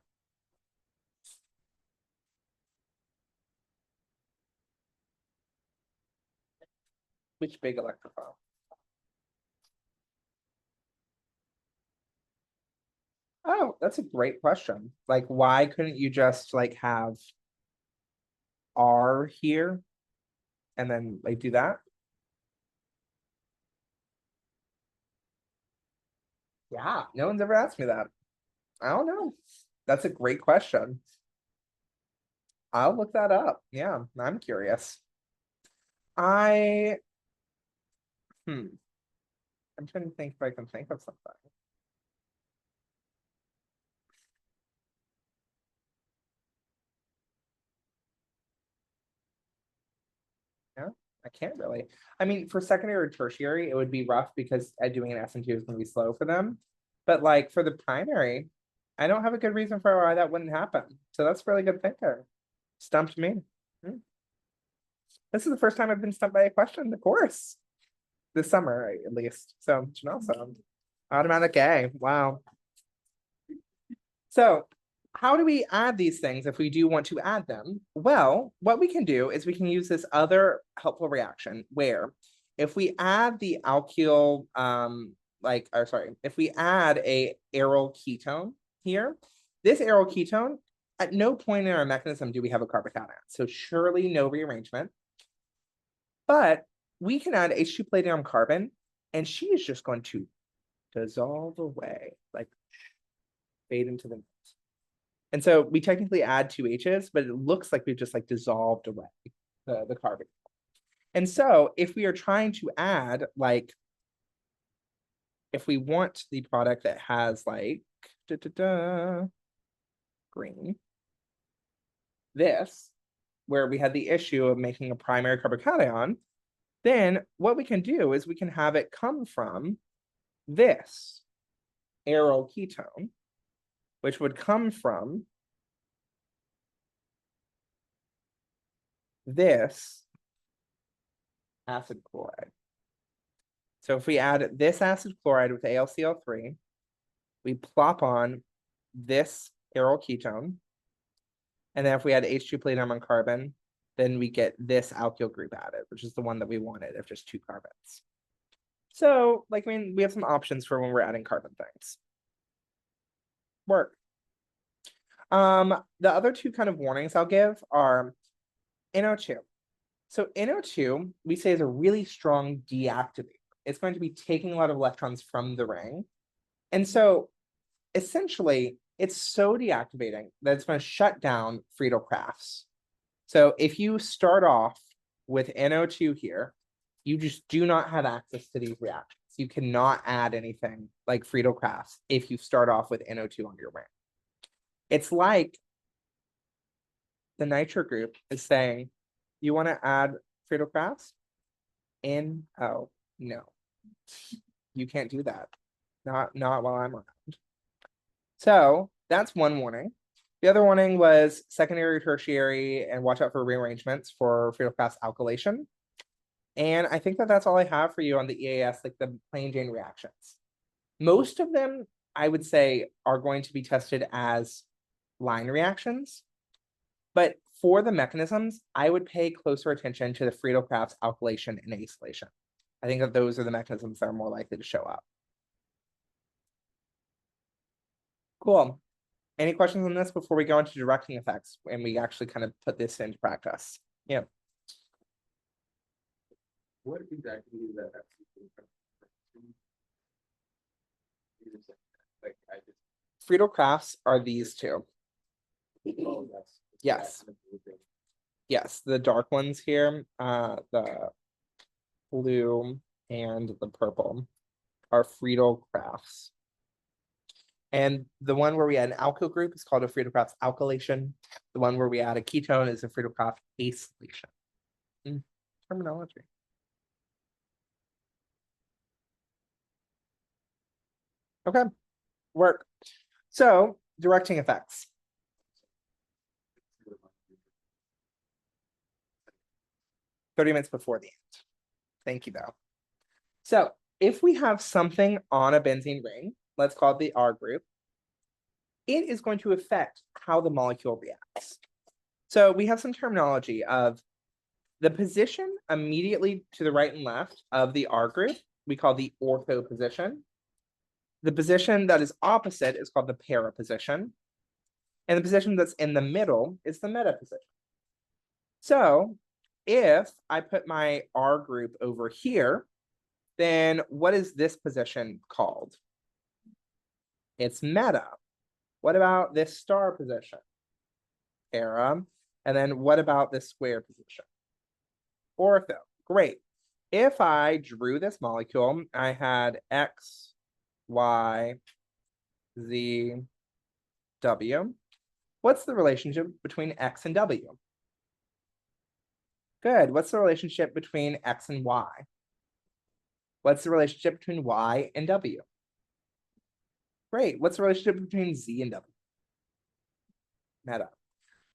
Which big electrophile? Oh, that's a great question. Like, why couldn't you just like have R here and then like do that? Yeah, no one's ever asked me that. I don't know. That's a great question. I'll look that up. Yeah, I'm curious. I I'm trying to think if I can think of something. Yeah, I can't really. I mean, for secondary or tertiary, it would be rough because doing an S&T is gonna be slow for them. But like for the primary, I don't have a good reason for why that wouldn't happen. So that's really good thinking. Stumped me. Hmm. This is the first time I've been stumped by a question in the course. This summer, at least. So Janelle, automatic A. Wow. So how do we add these things if we do want to add them? Well, what we can do is we can use this other helpful reaction where if we add the alkyl, if we add a aryl ketone here, this aryl ketone, at no point in our mechanism do we have a carbocation. So surely no rearrangement. But we can add H2 palladium carbon, and she is just going to dissolve away, like fade into the. And so we technically add two H's, but it looks like we've just like dissolved away the carbon. And so if we are trying to add like, if we want the product that has like green, this, where we had the issue of making a primary carbocation, then what we can do is we can have it come from this aryl ketone, which would come from this acid chloride. So if we add this acid chloride with AlCl3, we plop on this aryl ketone. And then if we add H2 palladium on carbon, then we get this alkyl group added, which is the one that we wanted of just two carbons. So, like, I mean, we have some options for when we're adding carbon things. Work. The other two kind of warnings I'll give are NO2. So NO2, we say, is a really strong deactivator. It's going to be taking a lot of electrons from the ring. And so essentially, it's so deactivating that it's going to shut down Friedel-Crafts. So if you start off with NO2 here, you just do not have access to these reactions. You cannot add anything like Friedel-Crafts if you start off with NO2 on your ring. It's like the nitro group is saying, you want to add Friedel-Crafts? No. You can't do that. Not while I'm around. So that's one warning. The other warning was secondary, tertiary, and watch out for rearrangements for Friedel-Crafts alkylation. And I think that that's all I have for you on the EAS, like the plain Jane reactions. Most of them, I would say, are going to be tested as line reactions. But for the mechanisms, I would pay closer attention to the Friedel-Crafts alkylation and acylation. I think that those are the mechanisms that are more likely to show up. Cool. Any questions on this before we go into directing effects and we actually kind of put this into practice? Yeah. What exactly is that? Like, I just. Friedel-Crafts are these two. Oh, that's. Yes. Yes, the dark ones here, the blue and the purple are Friedel-Crafts. And the one where we add an alkyl group is called a Friedel-Crafts alkylation. The one where we add a ketone is a Friedel-Crafts acylation. Terminology. Okay, work. So directing effects. "30 minutes before the end." Thank you, though. So if we have something on a benzene ring, let's call it the R group, it is going to affect how the molecule reacts. So we have some terminology of the position immediately to the right and left of the R group, we call the ortho position. The position that is opposite is called the para position. And the position that's in the middle is the meta position. So if I put my R group over here, then what is this position called? It's meta. What about this star position? Para. And then what about this square position? Ortho. Great. If I drew this molecule, I had X, Y, Z, W. What's the relationship between X and W? Good. What's the relationship between X and Y? What's the relationship between Y and W? Great. What's the relationship between Z and W? Meta.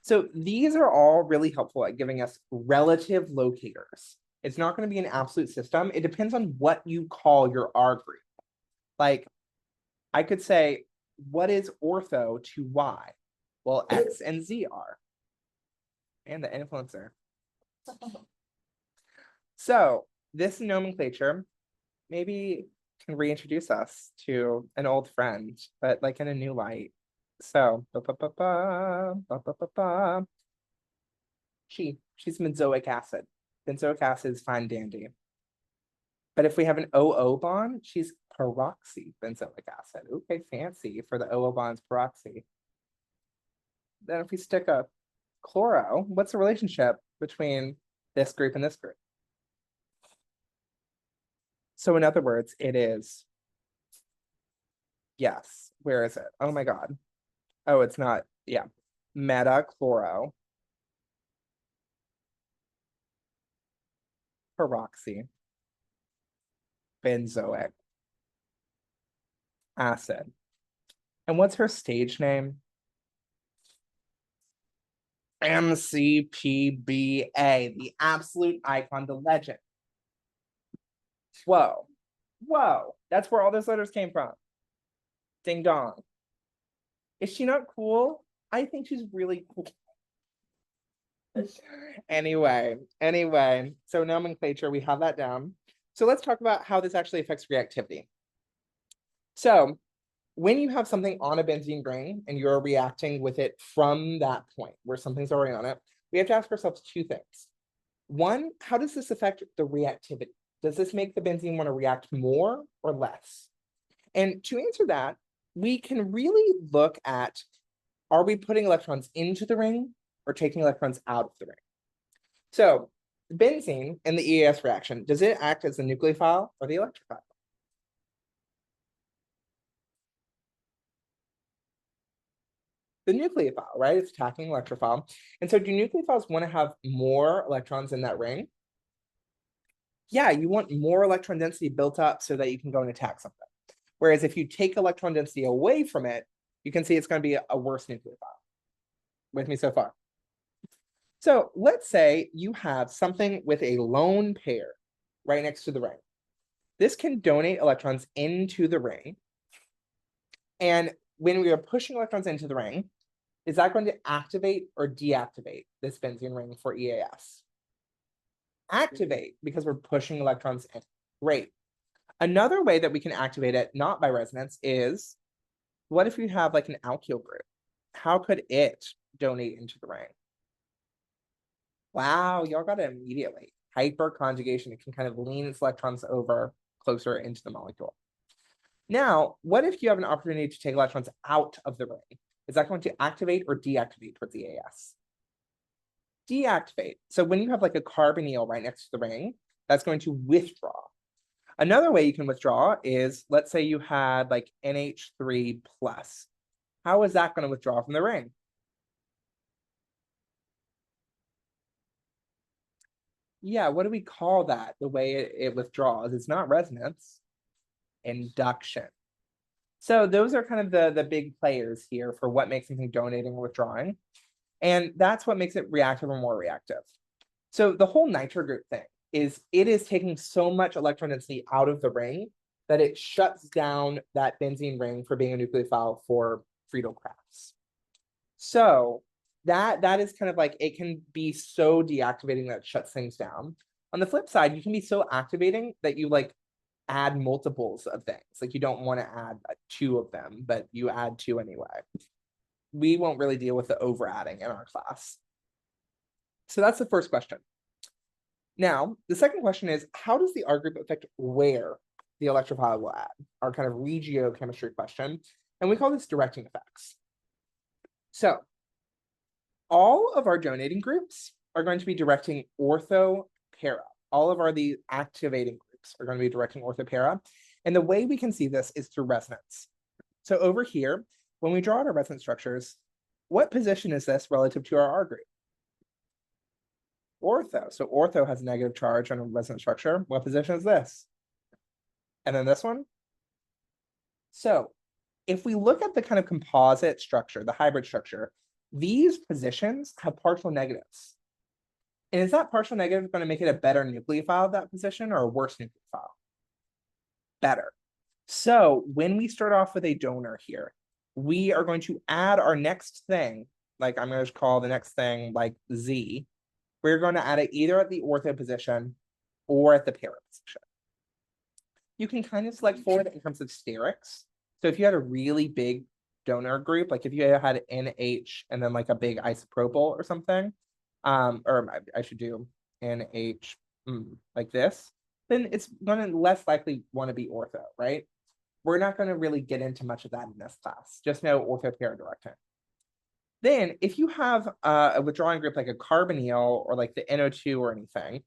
So these are all really helpful at giving us relative locators. It's not going to be an absolute system. It depends on what you call your R group. Like, I could say, what is ortho to Y? Well, X and Z are. And the influencer. So this nomenclature maybe can reintroduce us to an old friend, but like in a new light. So, she's benzoic acid. Benzoic acid is fine dandy. But if we have an OO bond, she's peroxy benzoic acid. Okay, fancy for the OO bonds peroxy. Then if we stick a chloro, what's the relationship between this group and this group? So in other words, it is, yes, where is it? Oh my God. Oh, it's not, yeah. Metachloro. Peroxy. Benzoic. Acid. And what's her stage name? MCPBA, the absolute icon, the legend. Whoa. Whoa. That's where all those letters came from. Ding dong. Is she not cool? I think she's really cool. Anyway, so nomenclature, we have that down. So let's talk about how this actually affects reactivity. So when you have something on a benzene ring and you're reacting with it from that point where something's already on it, we have to ask ourselves two things. One, how does this affect the reactivity? Does this make the benzene want to react more or less? And to answer that, we can really look at, are we putting electrons into the ring or taking electrons out of the ring? So benzene in the EAS reaction, does it act as the nucleophile or the electrophile? The nucleophile, right? It's attacking electrophile. And so do nucleophiles want to have more electrons in that ring? Yeah, you want more electron density built up so that you can go and attack something. Whereas if you take electron density away from it, you can see it's going to be a worse nucleophile. With me so far? So let's say you have something with a lone pair right next to the ring. This can donate electrons into the ring. And when we are pushing electrons into the ring, is that going to activate or deactivate this benzene ring for EAS? Activate, because we're pushing electrons in. Great. Another way that we can activate it, not by resonance, is what if you have like an alkyl group? How could it donate into the ring? Wow, y'all got it immediately. Hyperconjugation, it can kind of lean its electrons over closer into the molecule. Now, what if you have an opportunity to take electrons out of the ring? Is that going to activate or deactivate towards the EAS? Deactivate. So when you have like a carbonyl right next to the ring, that's going to withdraw. Another way you can withdraw is, let's say you had like NH3+. How is that going to withdraw from the ring? Yeah, what do we call that? The way it withdraws? It's not resonance. Induction. So those are kind of the big players here for what makes something donating or withdrawing. And that's what makes it reactive or more reactive. So the whole nitro group thing is it is taking so much electron density out of the ring that it shuts down that benzene ring for being a nucleophile for Friedel-Crafts. So that is kind of like, it can be so deactivating that it shuts things down. On the flip side, you can be so activating that you like add multiples of things. Like you don't want to add 2 of them, but you add 2 anyway. We won't really deal with the over adding in our class. So that's the first question. Now, the second question is, how does the R group affect where the electrophile will add? Our kind of regiochemistry question. And we call this directing effects. So all of our donating groups are going to be directing ortho-para. All of the activating groups are going to be directing ortho-para. And the way we can see this is through resonance. So over here, when we draw out our resonance structures, what position is this relative to our R group? Ortho. So ortho has a negative charge on a resonance structure. What position is this? And then this one. So if we look at the kind of composite structure, the hybrid structure, these positions have partial negatives. And is that partial negative going to make it a better nucleophile of that position or a worse nucleophile? Better. So when we start off with a donor here, we are going to add our next thing, like I'm going to call the next thing like Z. We're going to add it either at the ortho position or at the para position. You can kind of select for it in terms of sterics. So if you had a really big donor group, like if you had NH and then like a big isopropyl or something, or I should do NH like this, then it's going to less likely want to be ortho, right? We're not going to really get into much of that in this class. Just know ortho-para directing. Then if you have a withdrawing group like a carbonyl or like the NO2 or anything,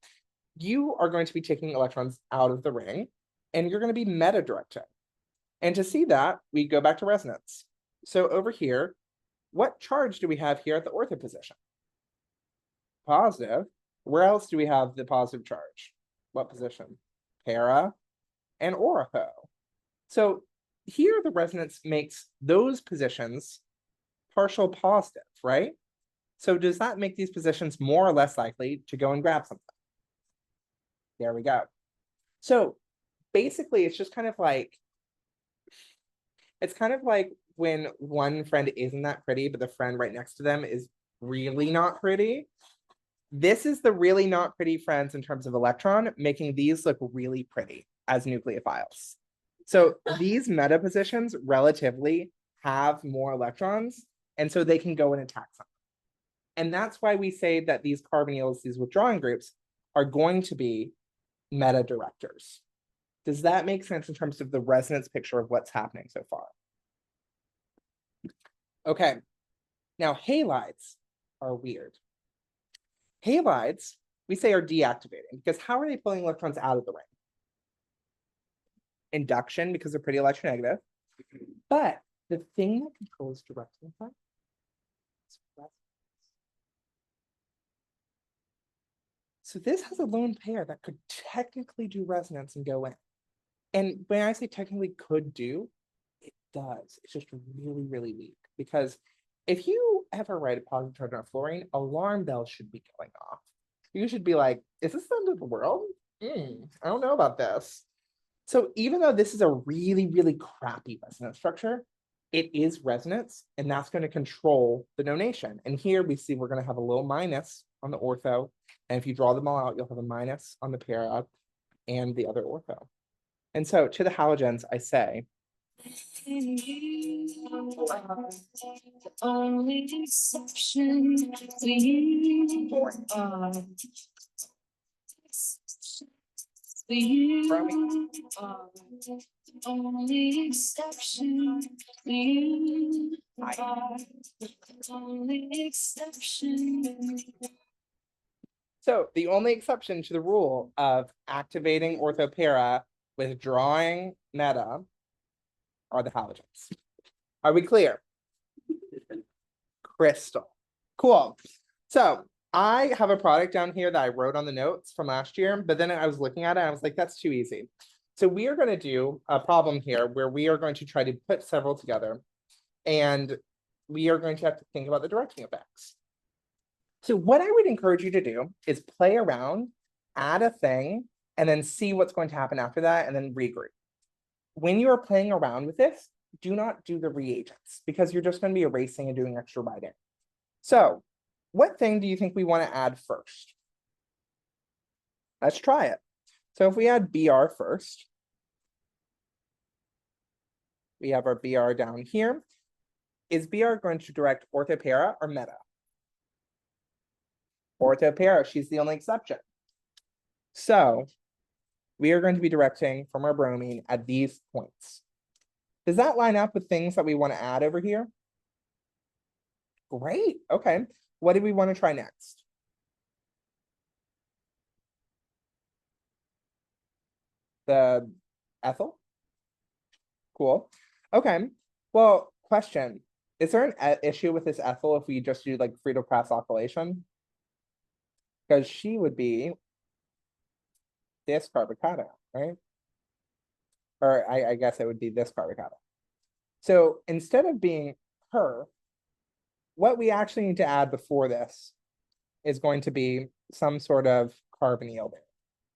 you are going to be taking electrons out of the ring and you're going to be meta-directing. And to see that, we go back to resonance. So over here, what charge do we have here at the ortho position? Positive. Where else do we have the positive charge? What position? Para and ortho. So here the resonance makes those positions partial positive, right? So does that make these positions more or less likely to go and grab something? There we go. So basically it's just kind of like, it's kind of like when one friend isn't that pretty, but the friend right next to them is really not pretty. This is the really not pretty friends in terms of electron, making these look really pretty as nucleophiles. So these meta positions relatively have more electrons, and so they can go and attack something. And that's why we say that these carbonyls, these withdrawing groups, are going to be meta directors. Does that make sense in terms of the resonance picture of what's happening so far? Okay, now halides are weird. Halides, we say, are deactivating because how are they pulling electrons out of the ring? Induction, because they're pretty electronegative. But the thing that controls directing effect is resonance. So this has a lone pair that could technically do resonance and go in. And when I say technically could do, it does. It's just really, really weak. Because if you ever write a positive charge on fluorine, alarm bells should be going off. You should be like, is this the end of the world? I don't know about this. So even though this is a really, really crappy resonance structure, it is resonance, and that's going to control the donation. And here we see we're going to have a little minus on the ortho. And if you draw them all out, you'll have a minus on the para and the other ortho. And so to the halogens, I say, You are the only exception. You are the only exception. You are the only exception. so the only exception to the rule of activating ortho-para, withdrawing meta, are the halogens. Are we clear? Crystal. Cool. So I have a product down here that I wrote on the notes from last year, but then I was looking at it and I was like, that's too easy. So we are going to do a problem here where we are going to try to put several together, and we are going to have to think about the directing effects. So what I would encourage you to do is play around, add a thing, and then see what's going to happen after that, and then regroup. When you are playing around with this, do not do the reagents because you're just going to be erasing and doing extra writing. So what thing do you think we want to add first? Let's try it. So if we add BR first, we have our BR down here. Is BR going to direct ortho-para or meta? Ortho-para, she's the only exception. So we are going to be directing from our bromine at these points. Does that line up with things that we want to add over here? Great, okay. What do we want to try next? The ethyl? Cool. Okay, well, question. Is there an issue with this ethyl if we just do like Friedel-Crafts alkylation? Because she would be this carbocation, right? Or I guess it would be this carbocation. So instead of being her, what we actually need to add before this is going to be some sort of carbonyl there,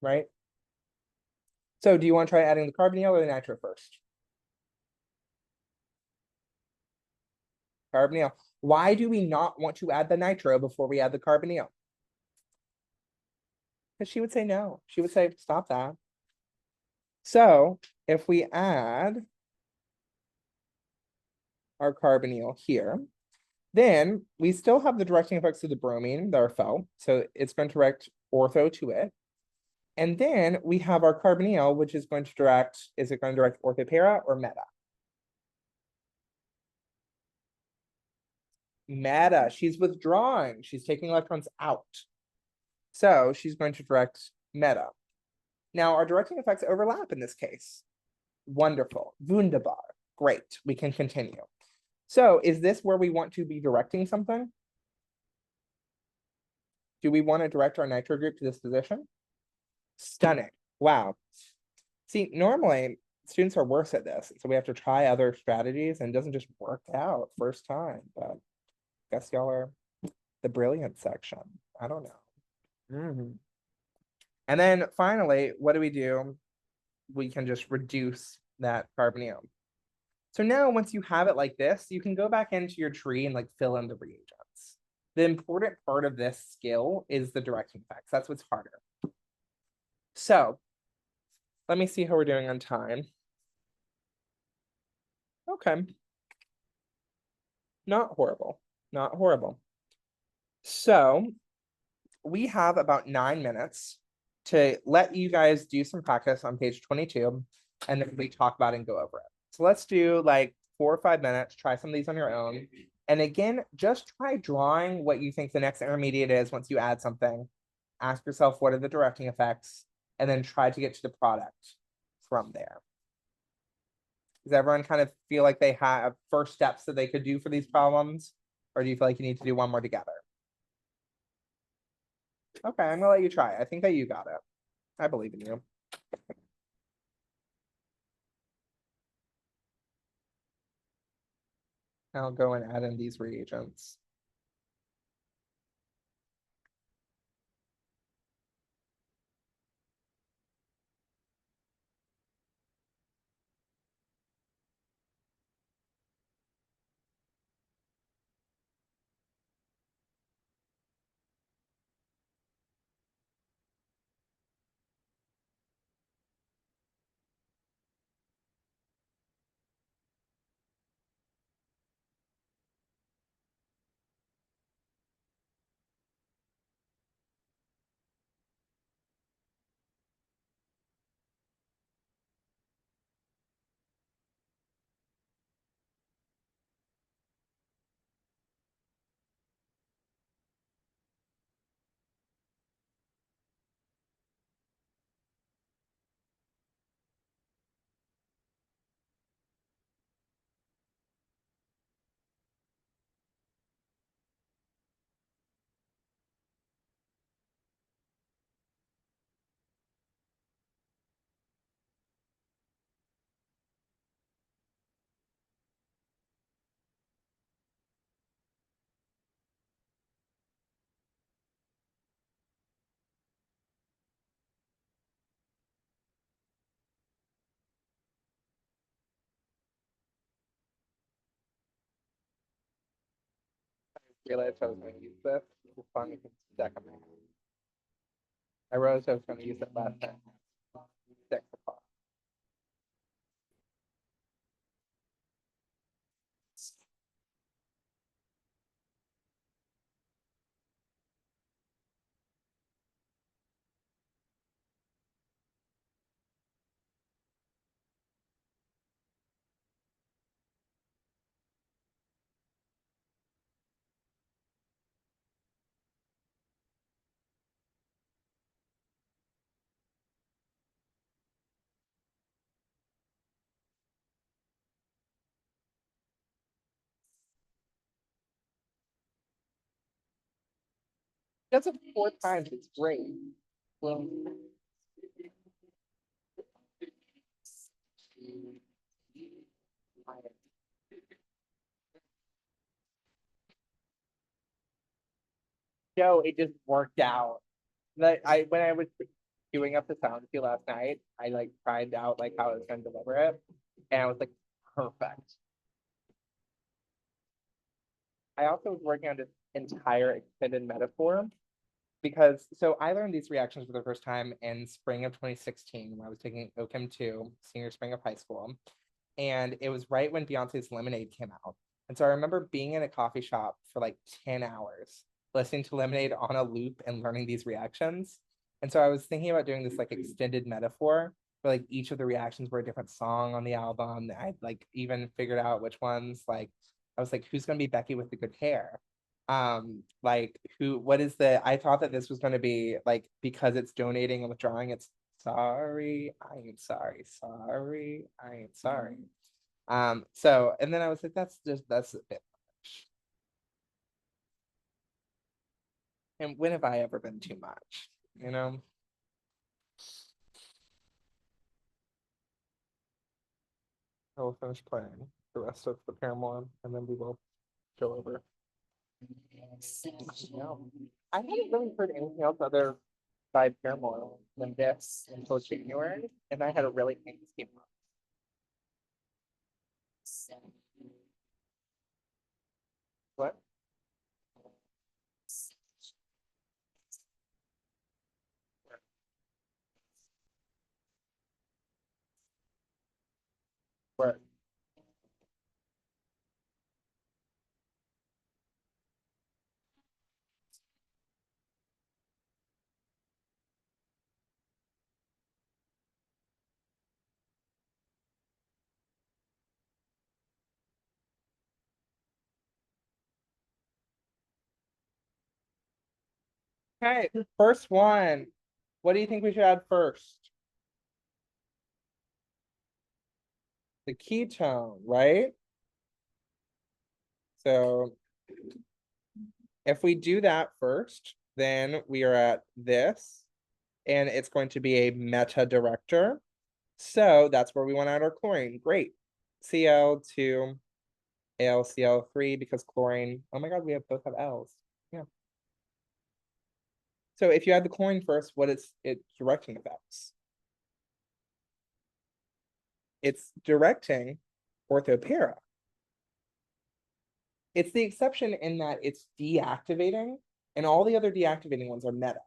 right? So do you want to try adding the carbonyl or the nitro first? Carbonyl. Why do we not want to add the nitro before we add the carbonyl? Because she would say no. She would say, stop that. So if we add our carbonyl here, then we still have the directing effects of the bromine that are felt. So it's going to direct ortho to it. And then we have our carbonyl, which is going to direct, is it going to direct orthopara or meta? Meta, she's withdrawing. She's taking electrons out. So she's going to direct meta. Now our directing effects overlap in this case. Wonderful. Wunderbar. Great. We can continue. So is this where we want to be directing something? Do we want to direct our nitro group to this position? Stunning. Wow. See, normally students are worse at this, so we have to try other strategies and it doesn't just work out first time, but I guess y'all are the brilliant section. I don't know. And then finally, what do? We can just reduce that carbonyl. So now once you have it like this, you can go back into your tree and like fill in the reagents. The important part of this skill is the directing effects. That's what's harder. So let me see how we're doing on time. Okay. Not horrible, not horrible. So we have about 9 minutes to let you guys do some practice on page 22, and then we talk about it and go over it. So let's do like 4 or 5 minutes, try some of these on your own. And again, just try drawing what you think the next intermediate is once you add something. Ask yourself, what are the directing effects? And then try to get to the product from there. Does everyone kind of feel like they have first steps that they could do for these problems? Or do you feel like you need to do one more together? Okay, I'm gonna let you try. I think that you got it. I believe in you. I'll go and add in these reagents. Realized I was gonna use this. It's fun, you can stack them. I realized I was gonna use it last time. Stack the pot. Does it 4 times, it's great. Well, no, it just worked out. Like when I was queuing up the sound to last night, I like tried out like how I was gonna deliver it, and I was like, perfect. I also was working on this entire extended metaphor because so I learned these reactions for the first time in spring of 2016 when I was taking OChem 2, senior spring of high school. And it was right when Beyonce's Lemonade came out. And so I remember being in a coffee shop for like 10 hours, listening to Lemonade on a loop and learning these reactions. And so I was thinking about doing this like extended metaphor where like each of the reactions were a different song on the album. I'd like even figured out which ones, like I was like, who's gonna be Becky with the good hair? Like what is I thought that this was gonna be like, because it's donating and withdrawing, it's sorry, I ain't sorry, sorry, I ain't sorry. So, and then I was like, that's a bit much. And when have I ever been too much, you know? I will finish playing the rest of the Paramore and then we will go over. No, I haven't really heard anything else other by Paramore than this until January, and I had a really angsty month. What? What? Okay, first one. What do you think we should add first? The ketone, right? So if we do that first, then we are at this, and it's going to be a meta director. So that's where we want to add our chlorine. Great. Cl2, AlCl3, because chlorine, oh my God, we have both have L's. Yeah. So if you add the chlorine first, what is it directing effects? It's directing orthopara. It's the exception in that it's deactivating, and all the other deactivating ones are meta,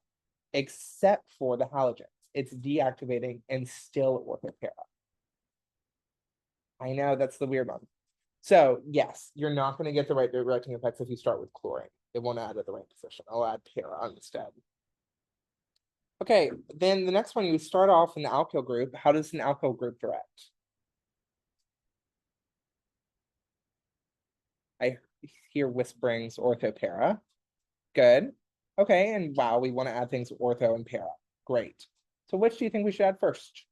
except for the halogens. It's deactivating and still orthopara. I know, that's the weird one. So yes, you're not going to get the right directing effects if you start with chlorine. It won't add at the right position. I'll add para instead. Okay, then the next one, you start off in the alkyl group. How does an alkyl group direct? I hear whisperings, orthopara. Good. Okay, and wow, we want to add things ortho and para. Great. So which do you think we should add first?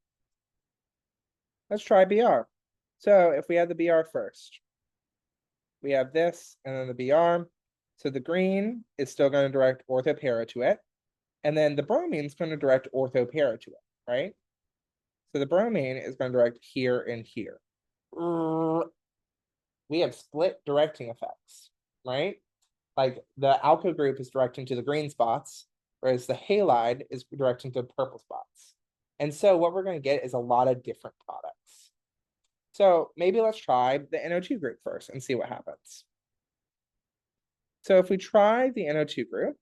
Let's try BR. So if we add the BR first, we have this and then the BR. So the green is still going to direct orthopara to it. And then the bromine is going to direct orthopara to it, right? So the bromine is going to direct here and here. We have split directing effects, right? Like the alkyl group is directing to the green spots, whereas the halide is directing to purple spots. And so what we're going to get is a lot of different products. So maybe let's try the NO2 group first and see what happens. So if we try the NO2 group,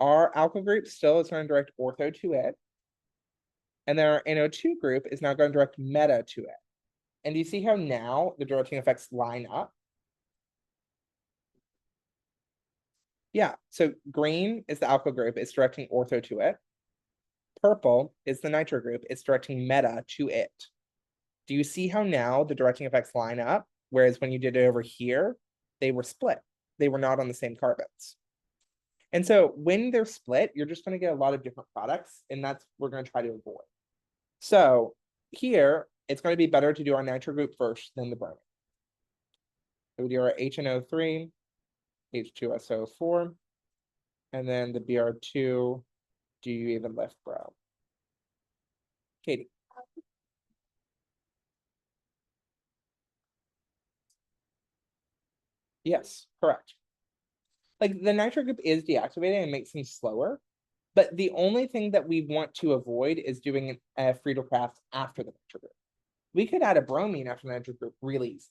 our alkyl group still is going to direct ortho to it. And then our NO2 group is now going to direct meta to it. And do you see how now the directing effects line up? Yeah, so green is the alkyl group, it's directing ortho to it. Purple is the nitro group, it's directing meta to it. Do you see how now the directing effects line up? Whereas when you did it over here, they were split. They were not on the same carbons. And so when they're split, you're just going to get a lot of different products, and that's what we're going to try to avoid. So here, it's going to be better to do our nitro group first than the bromine. It would be our HNO3, H2SO4, and then the Br2. Do you even lift, bro? Katie. Yes, correct. Like the nitro group is deactivating and makes things slower. But the only thing that we want to avoid is doing a Friedel-Crafts after the nitro group. We could add a bromine after the nitro group really easy.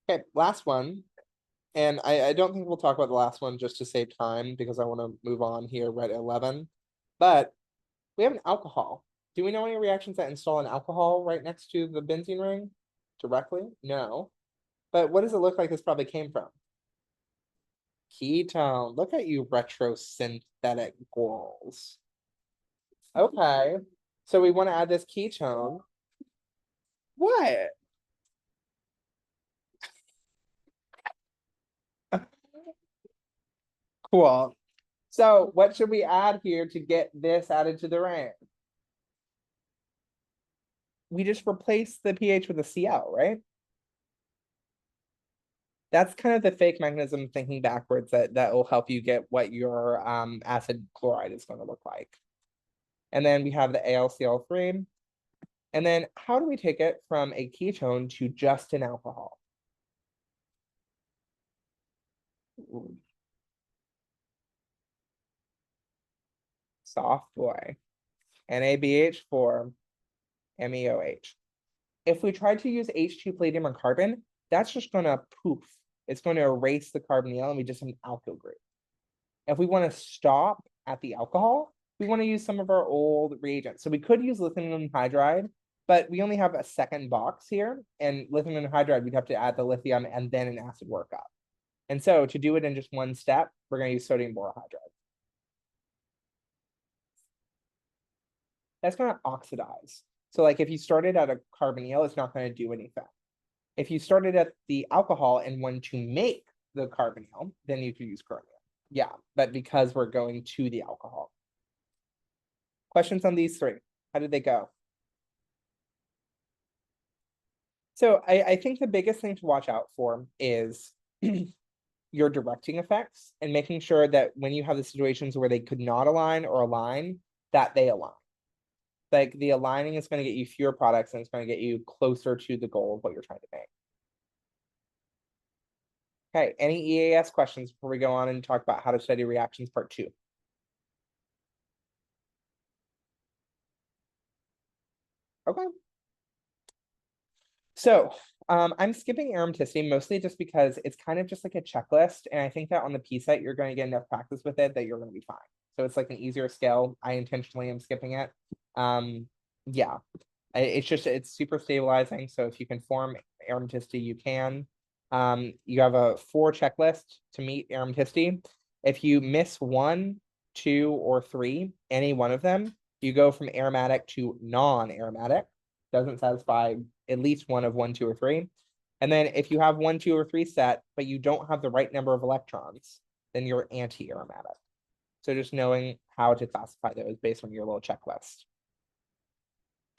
Okay, last one. And I don't think we'll talk about the last one just to save time because I want to move on here right at 11. But we have an alcohol. Do we know any reactions that install an alcohol right next to the benzene ring directly? No. But what does it look like this probably came from? Ketone. Look at you retro synthetic girls. Okay. So we want to add this ketone. What? Cool. So what should we add here to get this added to the ring? We just replace the pH with a Cl, right? That's kind of the fake mechanism thinking backwards that will help you get what your acid chloride is going to look like. And then we have the AlCl3. And then how do we take it from a ketone to just an alcohol? Ooh. Soft boy. NaBH4, MEOH. If we try to use H2 palladium or carbon, that's just gonna poof. It's going to erase the carbonyl and we just have an alkyl group. If we want to stop at the alcohol, we want to use some of our old reagents. So we could use lithium hydride, but we only have a second box here. And lithium hydride, we'd have to add the lithium and then an acid workup. And so to do it in just one step, we're going to use sodium borohydride. That's going to oxidize. So like if you started at a carbonyl, it's not going to do anything. If you started at the alcohol and wanted to make the carbonyl, then you could use chromium. Yeah, but because we're going to the alcohol. Questions on these three? How did they go? So I think the biggest thing to watch out for is your directing effects and making sure that when you have the situations where they could not align or align, that they align. Like the aligning is going to get you fewer products and it's going to get you closer to the goal of what you're trying to make. Okay, any EAS questions before we go on and talk about how to study reactions part 2? Okay. So I'm skipping aromaticity mostly just because it's kind of just like a checklist. And I think that on the P set, you're going to get enough practice with it that you're going to be fine. So it's like an easier scale. I intentionally am skipping it. Yeah, it's super stabilizing. So if you can form aromaticity, you can. You have a 4 checklist to meet aromaticity. If you miss 1, 2, or 3, any one of them, you go from aromatic to non-aromatic. Doesn't satisfy at least one of 1, 2, or 3. And then if you have 1, 2, or 3 set, but you don't have the right number of electrons, then you're anti-aromatic. So just knowing how to classify those based on your little checklist.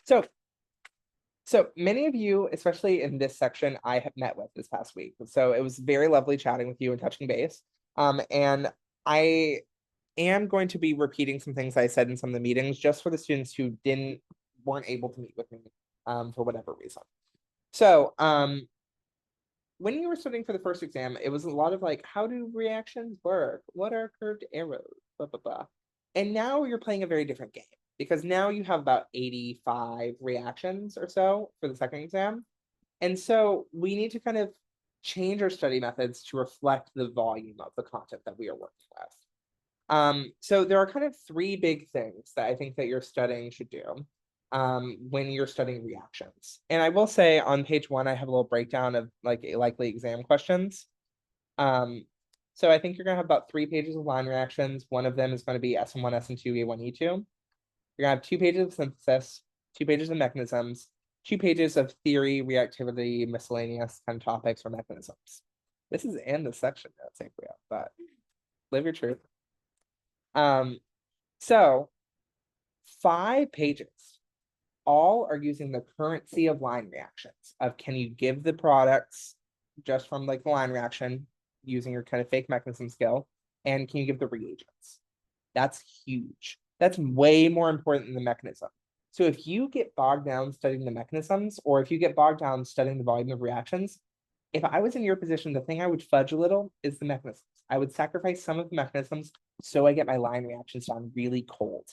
So many of you, especially in this section, I have met with this past week. So it was very lovely chatting with you and touching base. And I am going to be repeating some things I said in some of the meetings just for the students who weren't able to meet with me for whatever reason. So when you were studying for the first exam, it was a lot of like, how do reactions work? What are curved arrows? Blah, blah, blah. And now you're playing a very different game because now you have about 85 reactions or so for the second exam. And so we need to kind of change our study methods to reflect the volume of the content that we are working with. So there are kind of 3 big things that I think that your studying should do when you're studying reactions. And I will say on page 1, I have a little breakdown of like likely exam questions. So I think you're gonna have about 3 pages of line reactions. One of them is going to be SN1, SN2, A1, E2. You're gonna have 2 pages of synthesis, 2 pages of mechanisms, 2 pages of theory, reactivity, miscellaneous kind of topics or mechanisms. This is in the section notes, think we have, but live your truth. So 5 pages all are using the currency of line reactions of can you give the products just from like the line reaction using your kind of fake mechanism skill, and can you give the reagents? That's huge. That's way more important than the mechanism. So if you get bogged down studying the mechanisms, or if you get bogged down studying the volume of reactions, if I was in your position, the thing I would fudge a little is the mechanisms. I would sacrifice some of the mechanisms so I get my line reactions down really cold.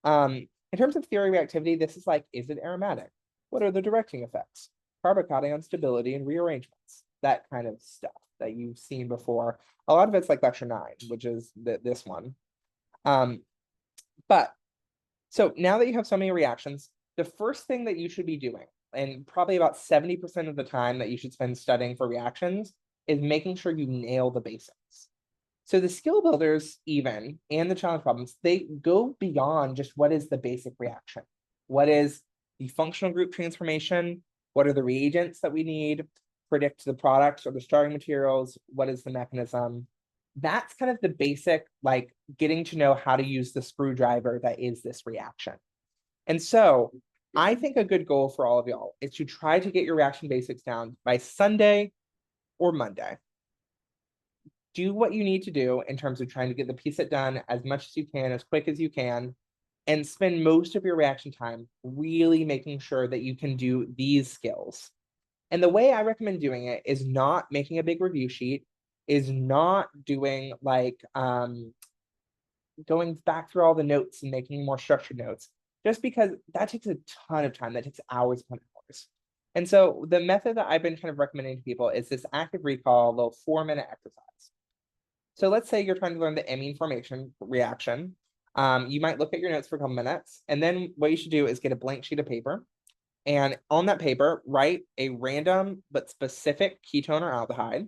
In terms of theory reactivity, this is like, is it aromatic? What are the directing effects? Carbocation stability and rearrangements, that kind of stuff that you've seen before. A lot of it's like lecture 9, which is this one. But so now that you have so many reactions, the first thing that you should be doing, and probably about 70% of the time that you should spend studying for reactions, is making sure you nail the basics. So the skill builders even, and the challenge problems, they go beyond just what is the basic reaction. What is the functional group transformation? What are the reagents that we need? Predict the products or the starting materials? What is the mechanism? That's kind of the basic, like getting to know how to use the screwdriver that is this reaction. And so I think a good goal for all of y'all is to try to get your reaction basics down by Sunday or Monday. Do what you need to do in terms of trying to get the piece done as much as you can, as quick as you can, and spend most of your reaction time really making sure that you can do these skills. And the way I recommend doing it is not making a big review sheet, is not doing like going back through all the notes and making more structured notes, just because that takes a ton of time. That takes hours upon hours. And so the method that I've been kind of recommending to people is this active recall, little 4-minute exercise. So let's say you're trying to learn the amine formation reaction. You might look at your notes for a couple minutes, and then what you should do is get a blank sheet of paper. And on that paper, write a random but specific ketone or aldehyde,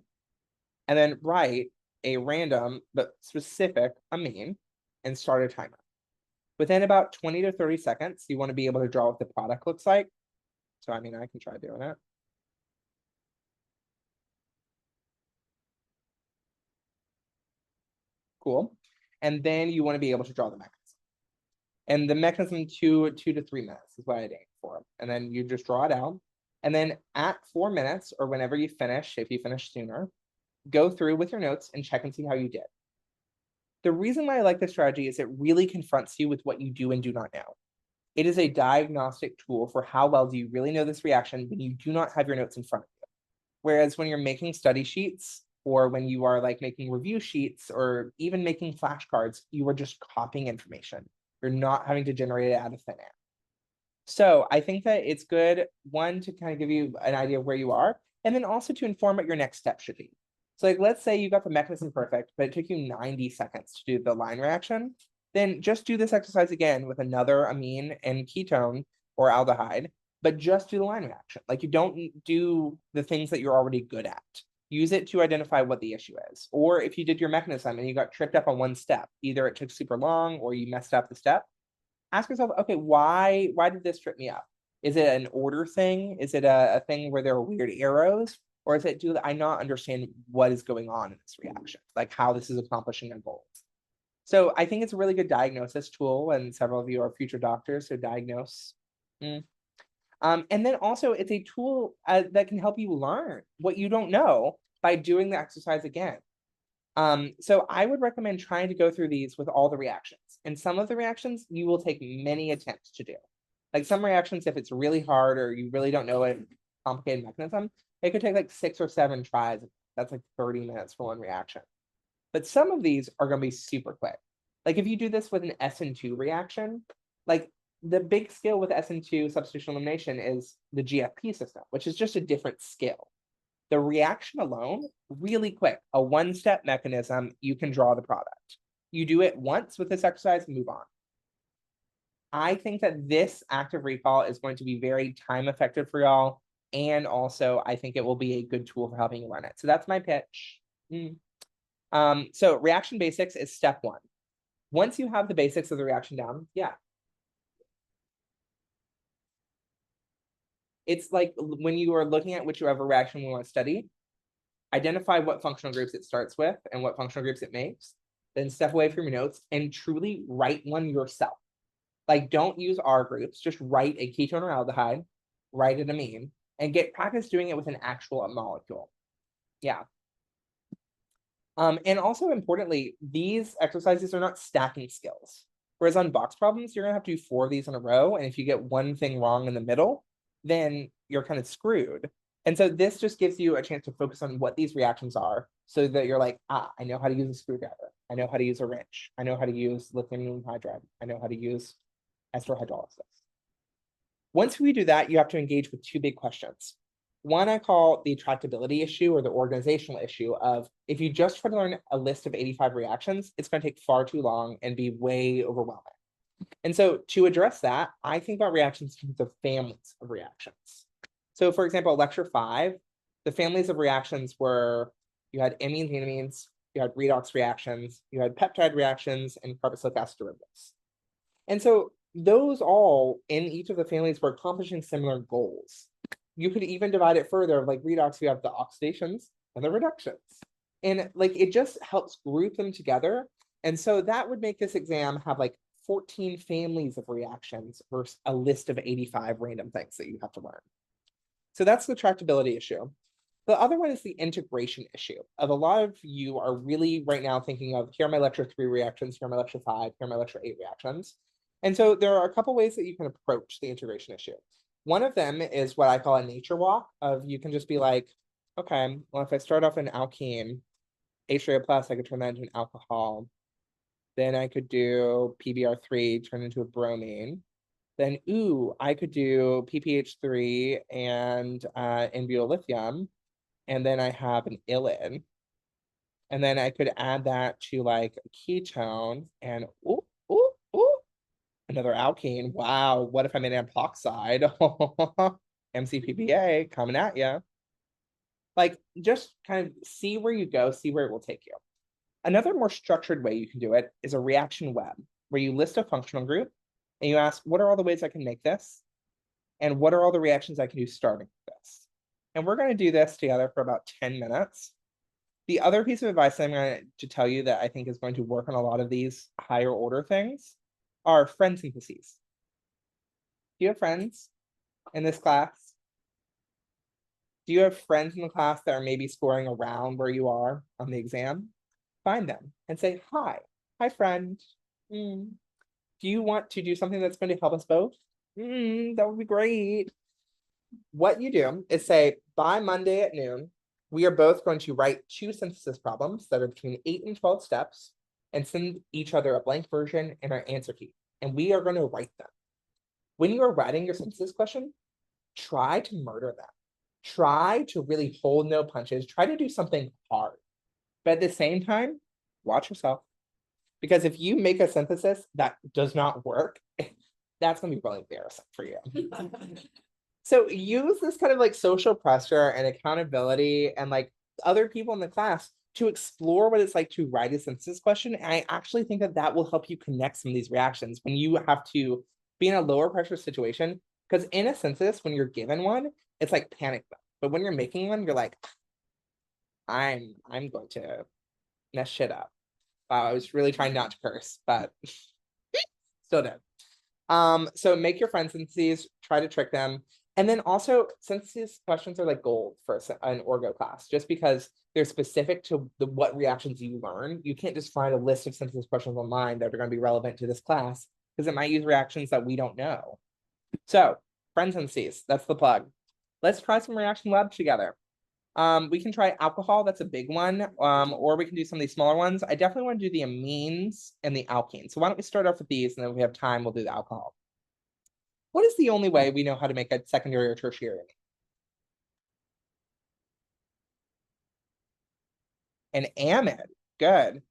and then write a random but specific amine and start a timer. Within about 20 to 30 seconds, you want to be able to draw what the product looks like. So, I mean, I can try doing it. Cool. And then you want to be able to draw the mechanism. And the mechanism 2 to 3 minutes is what I'd aim for. And then you just draw it out. And then at 4 minutes or whenever you finish, if you finish sooner, go through with your notes and check and see how you did. The reason why I like this strategy is it really confronts you with what you do and do not know. It is a diagnostic tool for how well do you really know this reaction when you do not have your notes in front of you. Whereas when you're making study sheets, or when you are like making review sheets, or even making flashcards, you are just copying information. You're not having to generate it out of thin air. So I think that it's good, one, to kind of give you an idea of where you are, and then also to inform what your next step should be. So like, let's say you got the mechanism perfect, but it took you 90 seconds to do the line reaction. Then just do this exercise again with another amine and ketone or aldehyde, but just do the line reaction. Like, you don't do the things that you're already good at. Use it to identify what the issue is. Or if you did your mechanism and you got tripped up on one step, either it took super long or you messed up the step, ask yourself, okay, why did this trip me up? Is it an order thing? Is it a thing where there are weird arrows? Or is it, do I not understand what is going on in this reaction? Like how this is accomplishing a goal. So I think it's a really good diagnosis tool, and several of you are future doctors, so diagnose. And then also it's a tool that can help you learn what you don't know by doing the exercise again. So I would recommend trying to go through these with all the reactions. And some of the reactions you will take many attempts to do. Like some reactions, if it's really hard or you really don't know a complicated mechanism, it could take like 6 or 7 tries. That's like 30 minutes for one reaction. But some of these are going to be super quick. Like if you do this with an SN2 reaction, like the big skill with SN2 substitution elimination is the GFP system, which is just a different skill. The reaction alone, really quick, a one-step mechanism, you can draw the product. You do it once with this exercise, move on. I think that this active recall is going to be very time effective for y'all. And also, I think it will be a good tool for helping you learn it. So that's my pitch. So reaction basics is step 1. Once you have the basics of the reaction down, it's like when you are looking at whichever reaction we want to study, identify what functional groups it starts with and what functional groups it makes, then step away from your notes and truly write one yourself. Like, don't use R groups, just write a ketone or aldehyde, write an amine, and get practice doing it with an actual molecule. Yeah. And also importantly, these exercises are not stacking skills. Whereas on box problems, you're gonna have to do 4 of these in a row, and if you get one thing wrong in the middle, then you're kind of screwed. And so this just gives you a chance to focus on what these reactions are, so that you're like, I know how to use a screwdriver. I know how to use a wrench. I know how to use lithium aluminum hydride. I know how to use ester hydrolysis. Once we do that, you have to engage with 2 big questions. One I call the tractability issue or the organizational issue of if you just try to learn a list of 85 reactions, it's going to take far too long and be way overwhelming. And so to address that, I think about reactions in terms of families of reactions. So for example, lecture 5, the families of reactions were you had amines, amines, you had redox reactions, you had peptide reactions, and carboxylic acid derivatives. And so those all in each of the families were accomplishing similar goals. You could even divide it further, like redox, you have the oxidations and the reductions. And like it just helps group them together. And so that would make this exam have like 14 families of reactions versus a list of 85 random things that you have to learn. So that's the tractability issue. The other one is the integration issue of a lot of you are really right now thinking of here are my lecture 3 reactions, here are my lecture 5, here are my lecture 8 reactions. And so there are a couple ways that you can approach the integration issue. One of them is what I call a nature walk of you can just be like, okay, well, if I start off an alkene, H3O plus, I could turn that into an alcohol. Then I could do PBr3, turn into a bromine. Then, ooh, I could do PPH3 and in-butyl lithium. And then I have an illin. And then I could add that to like a ketone and ooh, another alkene. Wow, what if I'm an ampoxide? MCPBA coming at you. Like, just kind of see where you go, see where it will take you. Another more structured way you can do it is a reaction web, where you list a functional group and you ask, what are all the ways I can make this? And what are all the reactions I can do starting with this? And we're going to do this together for about 10 minutes. The other piece of advice I'm going to tell you that I think is going to work on a lot of these higher order things are friend syntheses. Do you have friends in this class? Do you have friends in the class that are maybe scoring around where you are on the exam? Find them and say, hi friend. Do you want to do something that's going to help us both? That would be great. What you do is say, by Monday at noon, we are both going to write 2 synthesis problems that are between 8 and 12 steps and send each other a blank version and our answer key. And we are going to write them. When you are writing your synthesis question, try to murder them. Try to really hold no punches. Try to do something hard. But at the same time, watch yourself. Because if you make a synthesis that does not work, that's going to be really embarrassing for you. So use this kind of like social pressure and accountability and like other people in the class to explore what it's like to write a synthesis question. And I actually think that that will help you connect some of these reactions when you have to be in a lower pressure situation. Because in a synthesis, when you're given one, it's like panic mode. But when you're making one, you're like, I'm going to mess shit up. Wow, I was really trying not to curse, but still did. So make your friend syntheses, try to trick them. And then also, synthesis questions are like gold for an orgo class, just because they're specific to what reactions you learn. You can't just find a list of synthesis questions online that are going to be relevant to this class, because it might use reactions that we don't know. So, friend syntheses, that's the plug. Let's try some reaction labs together. We can try alcohol, that's a big one, or we can do some of these smaller ones. I definitely want to do the amines and the alkenes. So why don't we start off with these, and then if we have time, we'll do the alcohol. What is the only way we know how to make a secondary or tertiary amine? An amide, good.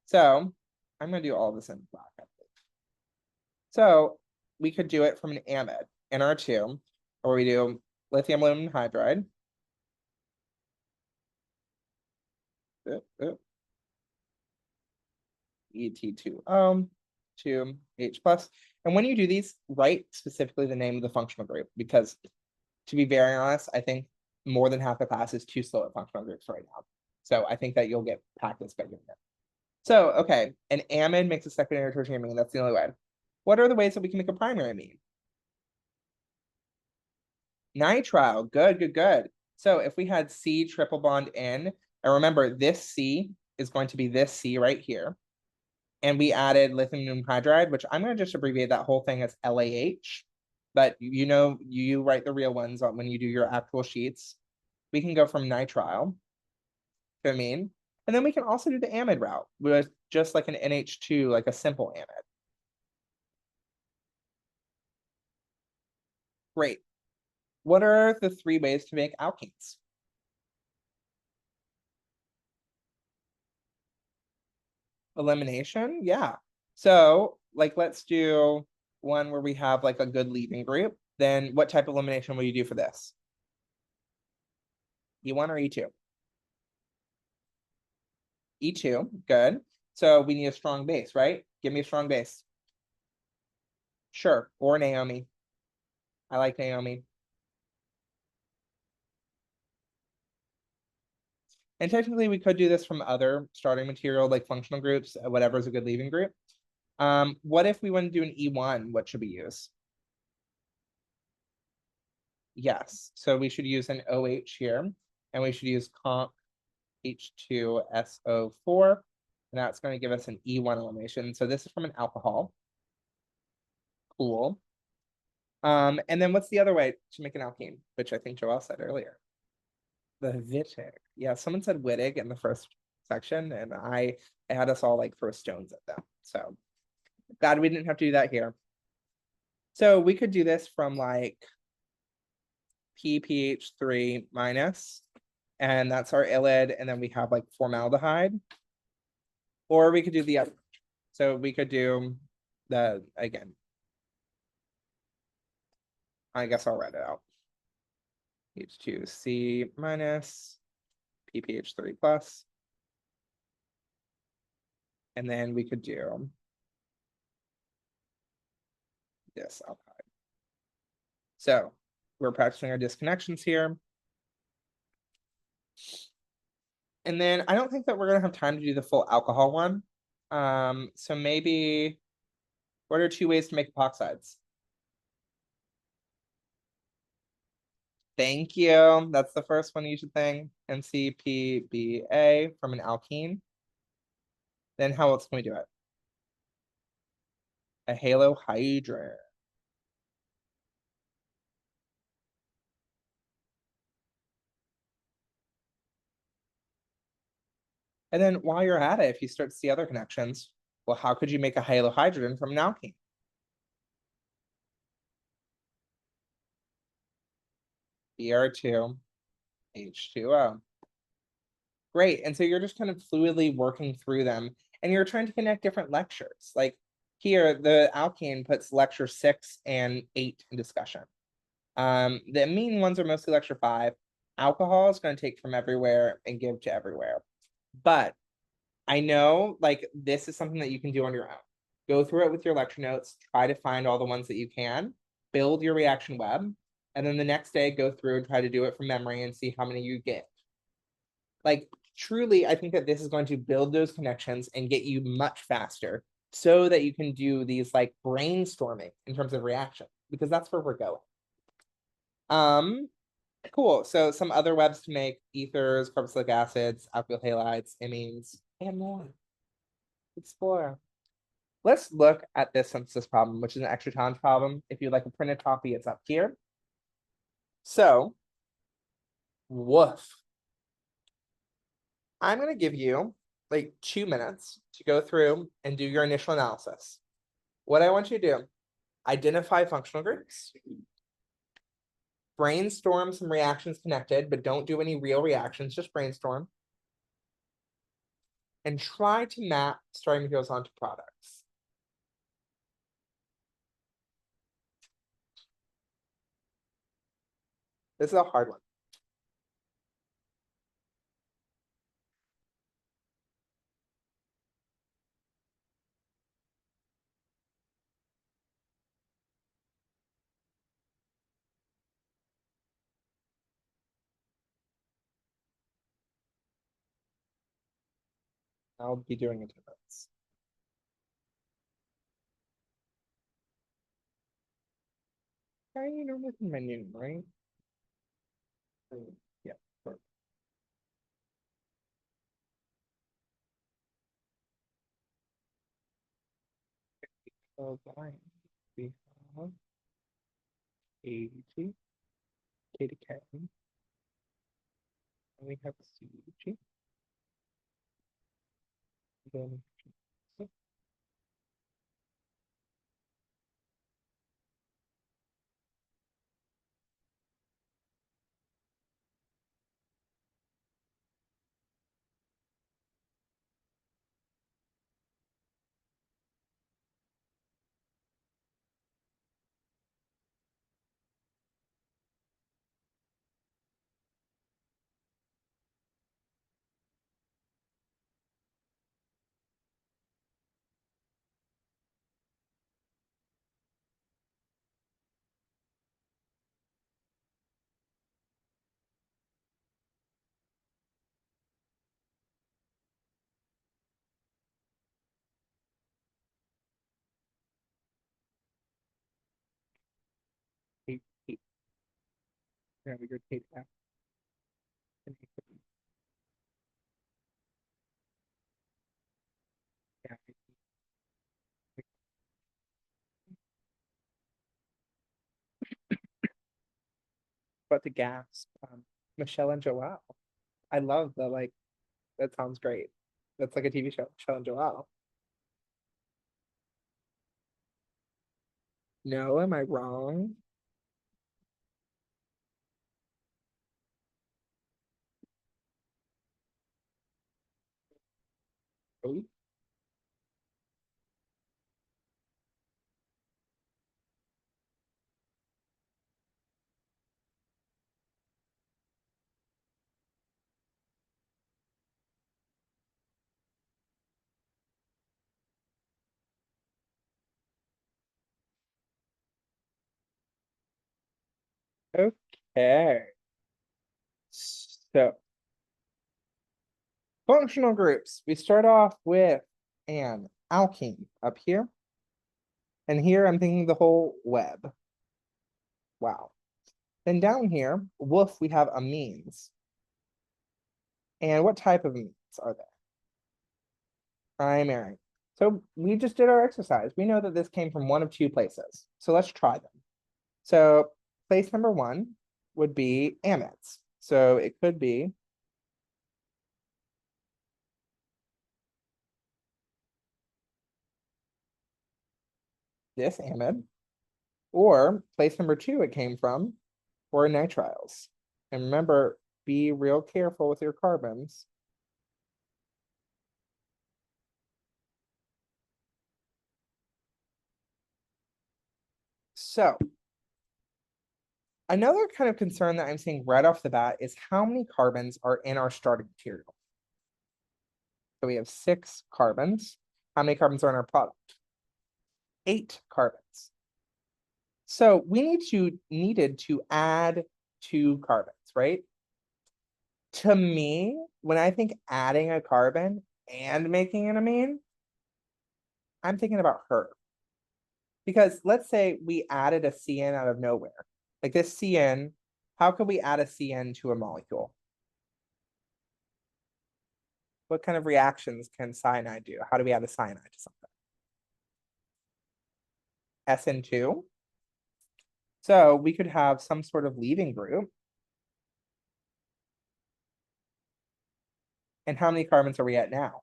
So I'm gonna do all this in black, I think. So we could do it from an amide, NR2, or we do lithium aluminum hydride. Et2O, 2H plus. And when you do these, write specifically the name of the functional group, because to be very honest, I think more than half the class is too slow at functional groups right now. So I think that you'll get practice by doing it. So, okay, an amide makes a secondary or tertiary amine. That's the only way. What are the ways that we can make a primary amine? Nitrile, good, good, good. So if we had C triple bond N, and remember this C is going to be this C right here. And we added lithium hydride, which I'm gonna just abbreviate that whole thing as LAH. But you know, you write the real ones on when you do your actual sheets. We can go from nitrile to amine. And then we can also do the amide route with just like an NH2, like a simple amide. Great. What are the 3 ways to make alkenes? Elimination, yeah. So like, let's do one where we have like a good leaving group. Then what type of elimination will you do for this? E1 or E2? E2, good. So we need a strong base, right? Give me a strong base. Sure, or Naomi. I like Naomi. And technically we could do this from other starting material like functional groups, whatever is a good leaving group. What if we want to do an E1? What should we use? Yes, so we should use an OH here, and we should use conc H2SO4, and that's going to give us an E1 elimination. So this is from an alcohol. Cool. And then what's the other way to make an alkene, which I think Joelle said earlier? The Wittig. Yeah, someone said Wittig in the first section, and I had us all like throw stones at them. So glad we didn't have to do that here. So we could do this from like PPH3 minus, and that's our illid, and then we have like formaldehyde. Or we could do the other. So we could do the, again. I guess I'll write it out. H2C minus, PPH3 plus. And then we could do this alkyl. So we're practicing our disconnections here. And then I don't think that we're gonna have time to do the full alcohol one. So maybe, what are 2 ways to make epoxides? Thank you. That's the first one you should think. NCPBA from an alkene. Then how else can we do it? A halohydrin. And then while you're at it, if you start to see other connections, well, how could you make a halohydrogen from an alkene? Br2, H2O. Great, and so you're just kind of fluidly working through them, and you're trying to connect different lectures. Like here, the alkene puts lecture 6 and 8 in discussion. The amine ones are mostly lecture 5. Alcohol is going to take from everywhere and give to everywhere. But I know like this is something that you can do on your own. Go through it with your lecture notes, try to find all the ones that you can, build your reaction web, and then the next day go through and try to do it from memory and see how many you get. Like truly, I think that this is going to build those connections and get you much faster so that you can do these like brainstorming in terms of reaction, because that's where we're going. Cool. So some other webs to make ethers, carboxylic acids, alkyl halides, amines, and more. Explore. Let's look at this synthesis problem, which is an extra challenge problem. If you'd like a printed copy, it's up here. So, woof. I'm going to give you like 2 minutes to go through and do your initial analysis. What I want you to do, identify functional groups, brainstorm some reactions connected, but don't do any real reactions, just brainstorm. And try to map starting materials onto products. This is a hard one. I'll be doing it in minutes. you normally put my name, right? Yeah. Perfect. So line, we have AG, K to K, and we have CG. Then K, K. Yeah, we go K to F. And we put- yeah, but the gasp, Michelle and Joelle. I love the like, that sounds great. That's like a TV show, Michelle and Joelle. No, am I wrong? Oh, okay. So functional groups, we start off with an alkene up here. And here I'm thinking the whole web. Wow. Then down here, woof, we have amines. And what type of amines are there? Primary. So we just did our exercise. We know that this came from one of two places. So let's try them. So place number one would be amides. So it could be this amide. Or place number two it came from, or nitriles. And remember, be real careful with your carbons. So another kind of concern that I'm seeing right off the bat is how many carbons are in our starting material. So we have 6 carbons. How many carbons are in our product? 8 carbons. So we needed to add 2 carbons, right? To me, when I think adding a carbon and making an amine, I'm thinking about her. Because let's say we added a CN out of nowhere. Like this CN, how could we add a CN to a molecule? What kind of reactions can cyanide do? How do we add a cyanide to something? SN2. So we could have some sort of leaving group. And how many carbons are we at now?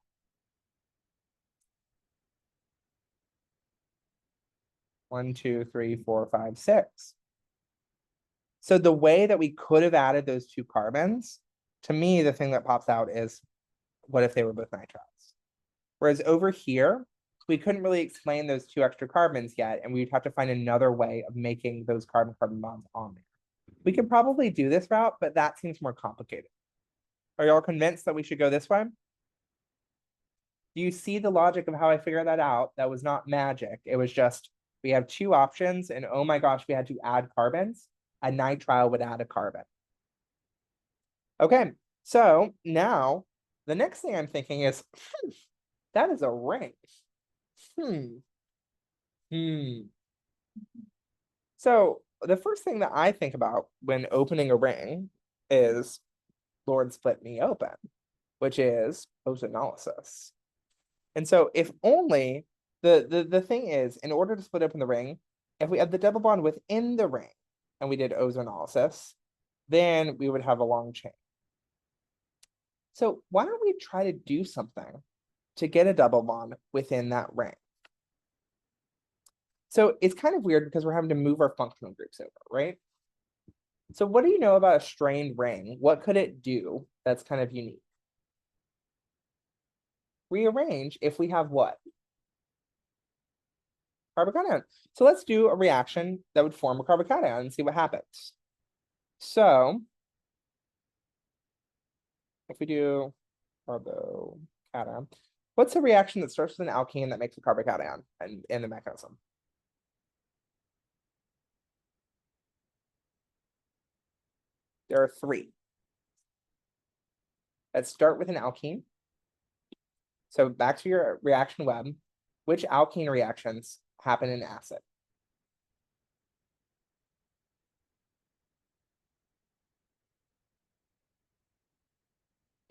1, 2, 3, 4, 5, 6. So the way that we could have added those 2 carbons, to me, the thing that pops out is, what if they were both nitriles? Whereas over here, we couldn't really explain those 2 extra carbons yet, and we'd have to find another way of making those carbon-carbon bonds on there. We could probably do this route, but that seems more complicated. Are y'all convinced that we should go this way? Do you see the logic of how I figured that out? That was not magic. It was just, we have 2 options, and oh my gosh, we had to add carbons. A nitrile would add a carbon. Okay, so now the next thing I'm thinking is, that is a ring. So the first thing that I think about when opening a ring is Lord split me open, which is ozonolysis. And so if only the thing is, in order to split open the ring, if we have the double bond within the ring and we did ozonolysis, then we would have a long chain. So why don't we try to do something to get a double bond within that ring? So it's kind of weird because we're having to move our functional groups over, right? So what do you know about a strained ring? What could it do that's kind of unique? Rearrange if we have what? Carbocation. So let's do a reaction that would form a carbocation and see what happens. So if we do carbocation, what's a reaction that starts with an alkene that makes a carbocation in the mechanism? There are three. Let's start with an alkene. So back to your reaction web. Which alkene reactions happen in acid?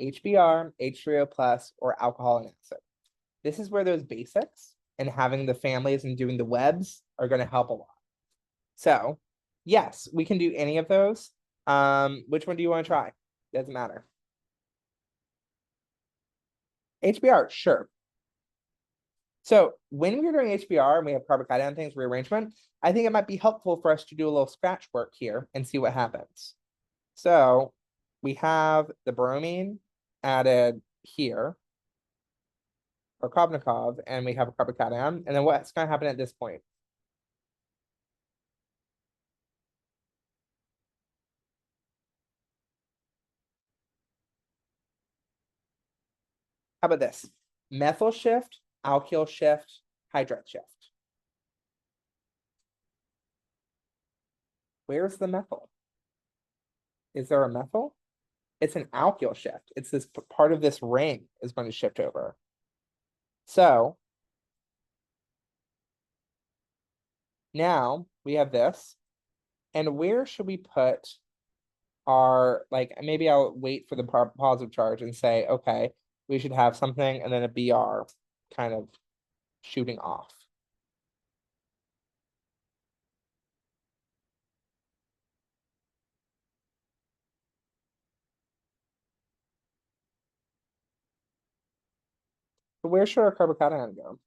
HBr, H3O plus, or alcohol and acid. This is where those basics and having the families and doing the webs are going to help a lot. So yes, we can do any of those. Which one do you want to try? Doesn't matter. HBr, sure. So when we're doing HBr and we have carbocation things, rearrangement, I think it might be helpful for us to do a little scratch work here and see what happens. So we have the bromine added here, or Kobnikov, and we have a carbocation. And then what's going to happen at this point? How about this? Methyl shift, alkyl shift, hydride shift. Where's the methyl? Is there a methyl? It's an alkyl shift. It's this part of this ring is going to shift over. So now we have this. And where should we put our, like, maybe I'll wait for the positive charge and say, okay, we should have something and then a BR kind of shooting off. So where should our carbocation go?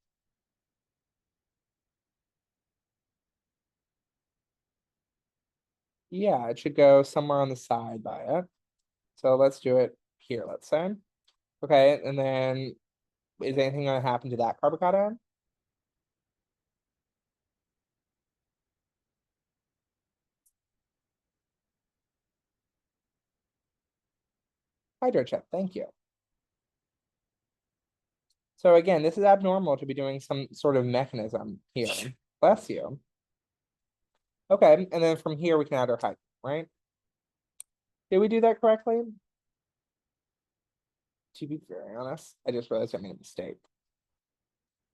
Yeah, it should go somewhere on the side by it. So let's do it here, let's say. Okay, and then is anything gonna happen to that carbocation? Hydrogen, thank you. So again, this is abnormal to be doing some sort of mechanism here. Bless you. Okay, and then from here we can add our hydrogen, right? Did we do that correctly? To be very honest, I just realized I made a mistake.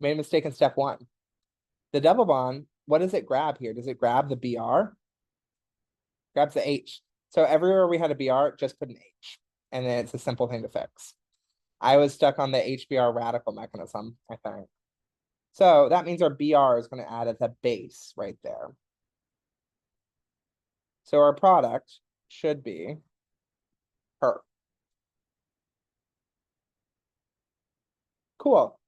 Made a mistake in step one. The double bond, what does it grab here? Does it grab the BR? Grabs the H. So everywhere we had a BR, just put an H. And then it's a simple thing to fix. I was stuck on the HBr radical mechanism, I think. So that means our BR is going to add at the base right there. So our product should be her. Cool.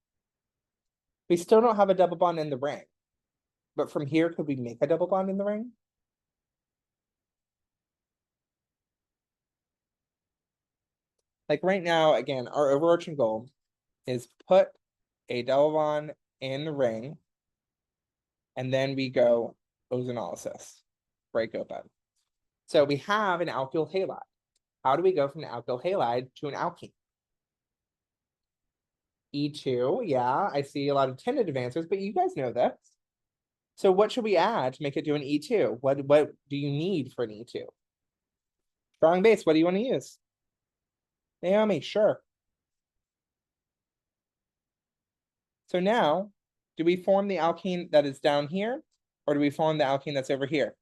We still don't have a double bond in the ring. But from here, could we make a double bond in the ring? Like right now, again, our overarching goal is put a double bond in the ring. And then we go ozonolysis, break open. So we have an alkyl halide. How do we go from an alkyl halide to an alkene? E2, yeah, I see a lot of tentative answers, but you guys know this. So what should we add to make it do an E2? What do you need for an E2? Strong base, what do you want to use? Naomi, sure. So now, do we form the alkene that is down here? Or do we form the alkene that's over here?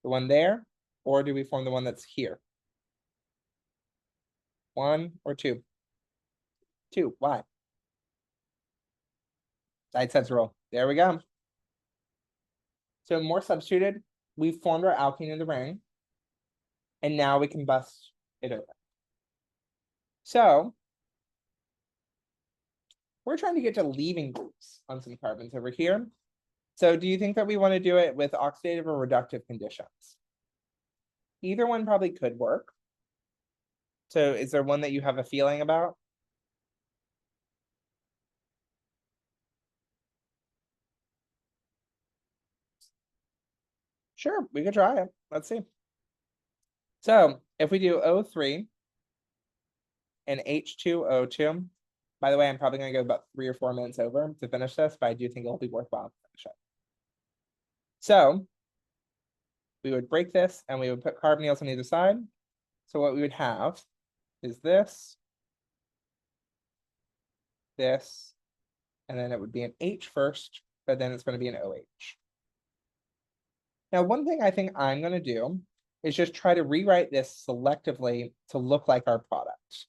The one there, or do we form the one that's here? 1 or 2? 2, why? Side sets rule, there we go. So more substituted, we formed our alkene in the ring. And now we can bust it open. So. We're trying to get to leaving groups on some carbons over here. So do you think that we want to do it with oxidative or reductive conditions? Either one probably could work. So is there one that you have a feeling about? Sure, we could try it. Let's see. So if we do O3 and H2O2, by the way, I'm probably gonna go about 3 or 4 minutes over to finish this, but I do think it'll be worthwhile to finish it. So we would break this and we would put carbonyls on either side. So what we would have is this, and then it would be an H first, but then it's going to be an OH. Now, one thing I think I'm going to do is just try to rewrite this selectively to look like our product.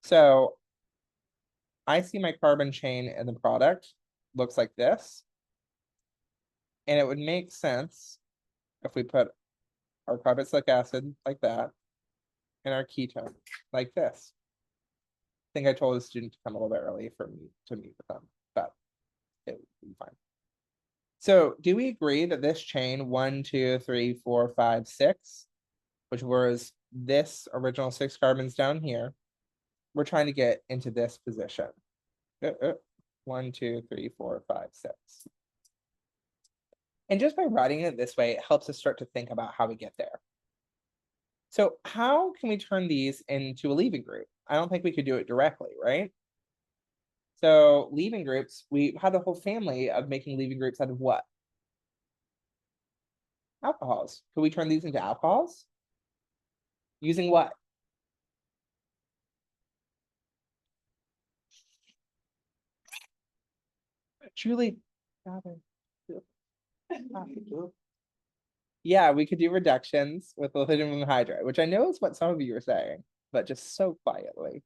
So I see my carbon chain in the product looks like this. And it would make sense if we put our carboxylic acid like that and our ketone like this. I think I told the student to come a little bit early for me to meet with them, but it would be fine. So do we agree that this chain 1, 2, 3, 4, 5, 6, which was this original 6 carbons down here, we're trying to get into this position. 1, 2, 3, 4, 5, 6. And just by writing it this way, it helps us start to think about how we get there. So how can we turn these into a leaving group? I don't think we could do it directly, right? So leaving groups, we have a whole family of making leaving groups out of what? Alcohols. Could we turn these into alcohols? Using what? Julie. Yeah, we could do reductions with lithium hydride, which I know is what some of you are saying, but just so quietly.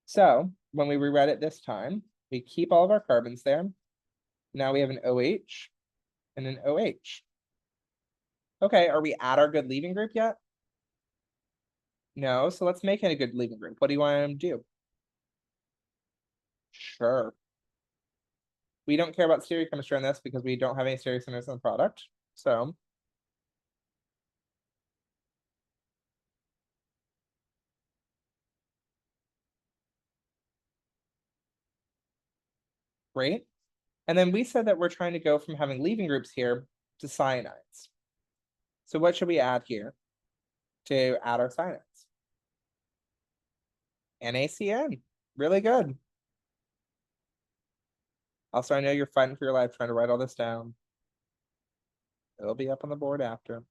So when we rewrite it this time, we keep all of our carbons there. Now we have an OH and an OH. Okay, are we at our good leaving group yet? No, so let's make it a good leaving group. What do you want to do? Sure. We don't care about stereochemistry on this because we don't have any stereocenters in the product. So. Great. And then we said that we're trying to go from having leaving groups here to cyanides. So what should we add here to add our cyanides? NaCN, really good. Also, I know you're fighting for your life trying to write all this down. It'll be up on the board after.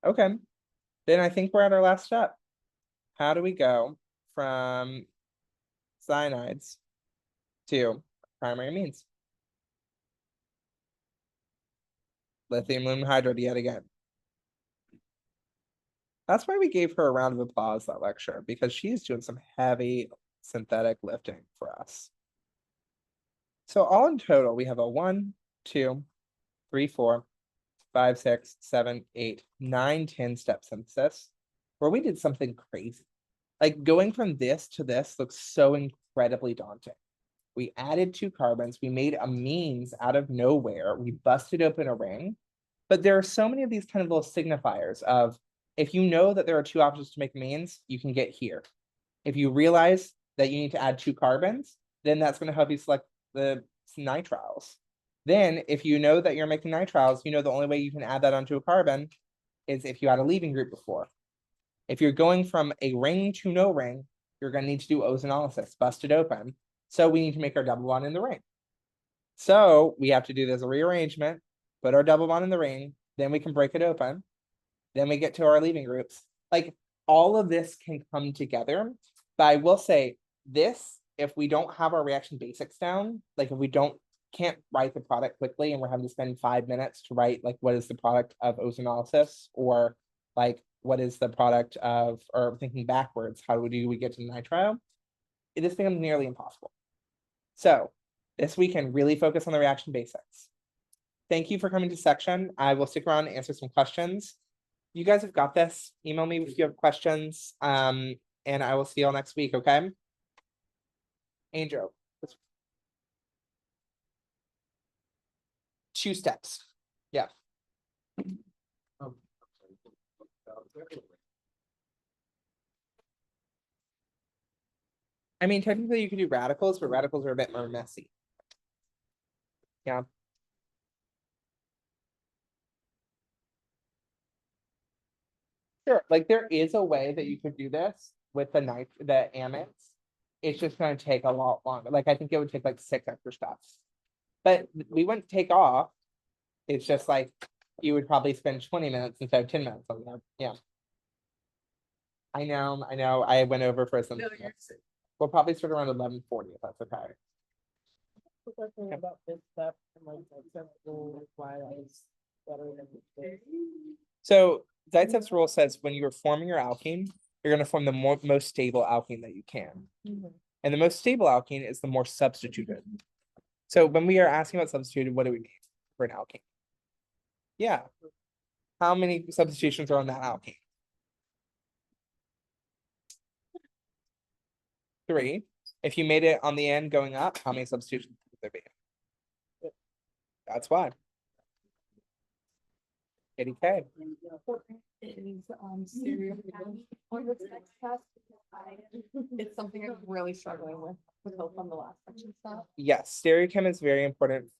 Okay, then I think we're at our last step. How do we go from cyanides to primary amines? Lithium aluminum hydride yet again. That's why we gave her a round of applause that lecture, because she's doing some heavy synthetic lifting for us. So all in total, we have a 1, 2, 3, 4, 5, 6, 7, 8, 9, 10 step synthesis, where we did something crazy. Like going from this to this looks so incredibly daunting. We added 2 carbons, we made amines out of nowhere, we busted open a ring, but there are so many of these kind of little signifiers of, if you know that there are 2 options to make amines, you can get here. If you realize that you need to add 2 carbons, then that's going to help you select the nitriles. Then if you know that you're making nitriles, you know the only way you can add that onto a carbon is if you had a leaving group before. If you're going from a ring to no ring, you're going to need to do ozonolysis, bust it open. So we need to make our double bond in the ring. So we have to do this rearrangement, put our double bond in the ring, then we can break it open. Then we get to our leaving groups. Like all of this can come together But I will say this, if we don't have our reaction basics down, like if we can't write the product quickly and we're having to spend 5 minutes to write like what is the product of ozonolysis or like what is the product of, or thinking backwards, how do we get to nitrile? This becomes nearly impossible. So this we can really focus on the reaction basics. Thank you for coming to section. I will stick around and answer some questions. You guys have got this. Email me if you have questions. And I will see y'all next week, okay? Angel. 2 steps. Yeah. I mean, technically you could do radicals, but radicals are a bit more messy. Yeah. Sure, like there is a way that you could do this with the amides. It's just gonna take a lot longer. Like I think it would take like 6 extra steps. But we wouldn't take off. It's just like you would probably spend 20 minutes instead of 10 minutes on that. Yeah. I know. I went over for some. We'll probably start around 11:40 if that's okay. About this stuff and like acceptable, why it's better than this. So Zaitsev's rule says when you're forming your alkene, you're going to form the most stable alkene that you can. And the most stable alkene is the more substituted. So when we are asking about substituted, what do we mean for an alkene? Yeah. How many substitutions are on that alkene? 3. If you made it on the end going up, how many substitutions would there be? That's why. 80K. Is serial on this next test. It's something I'm really struggling with hope on the last section stuff. Yes, stereochem is very important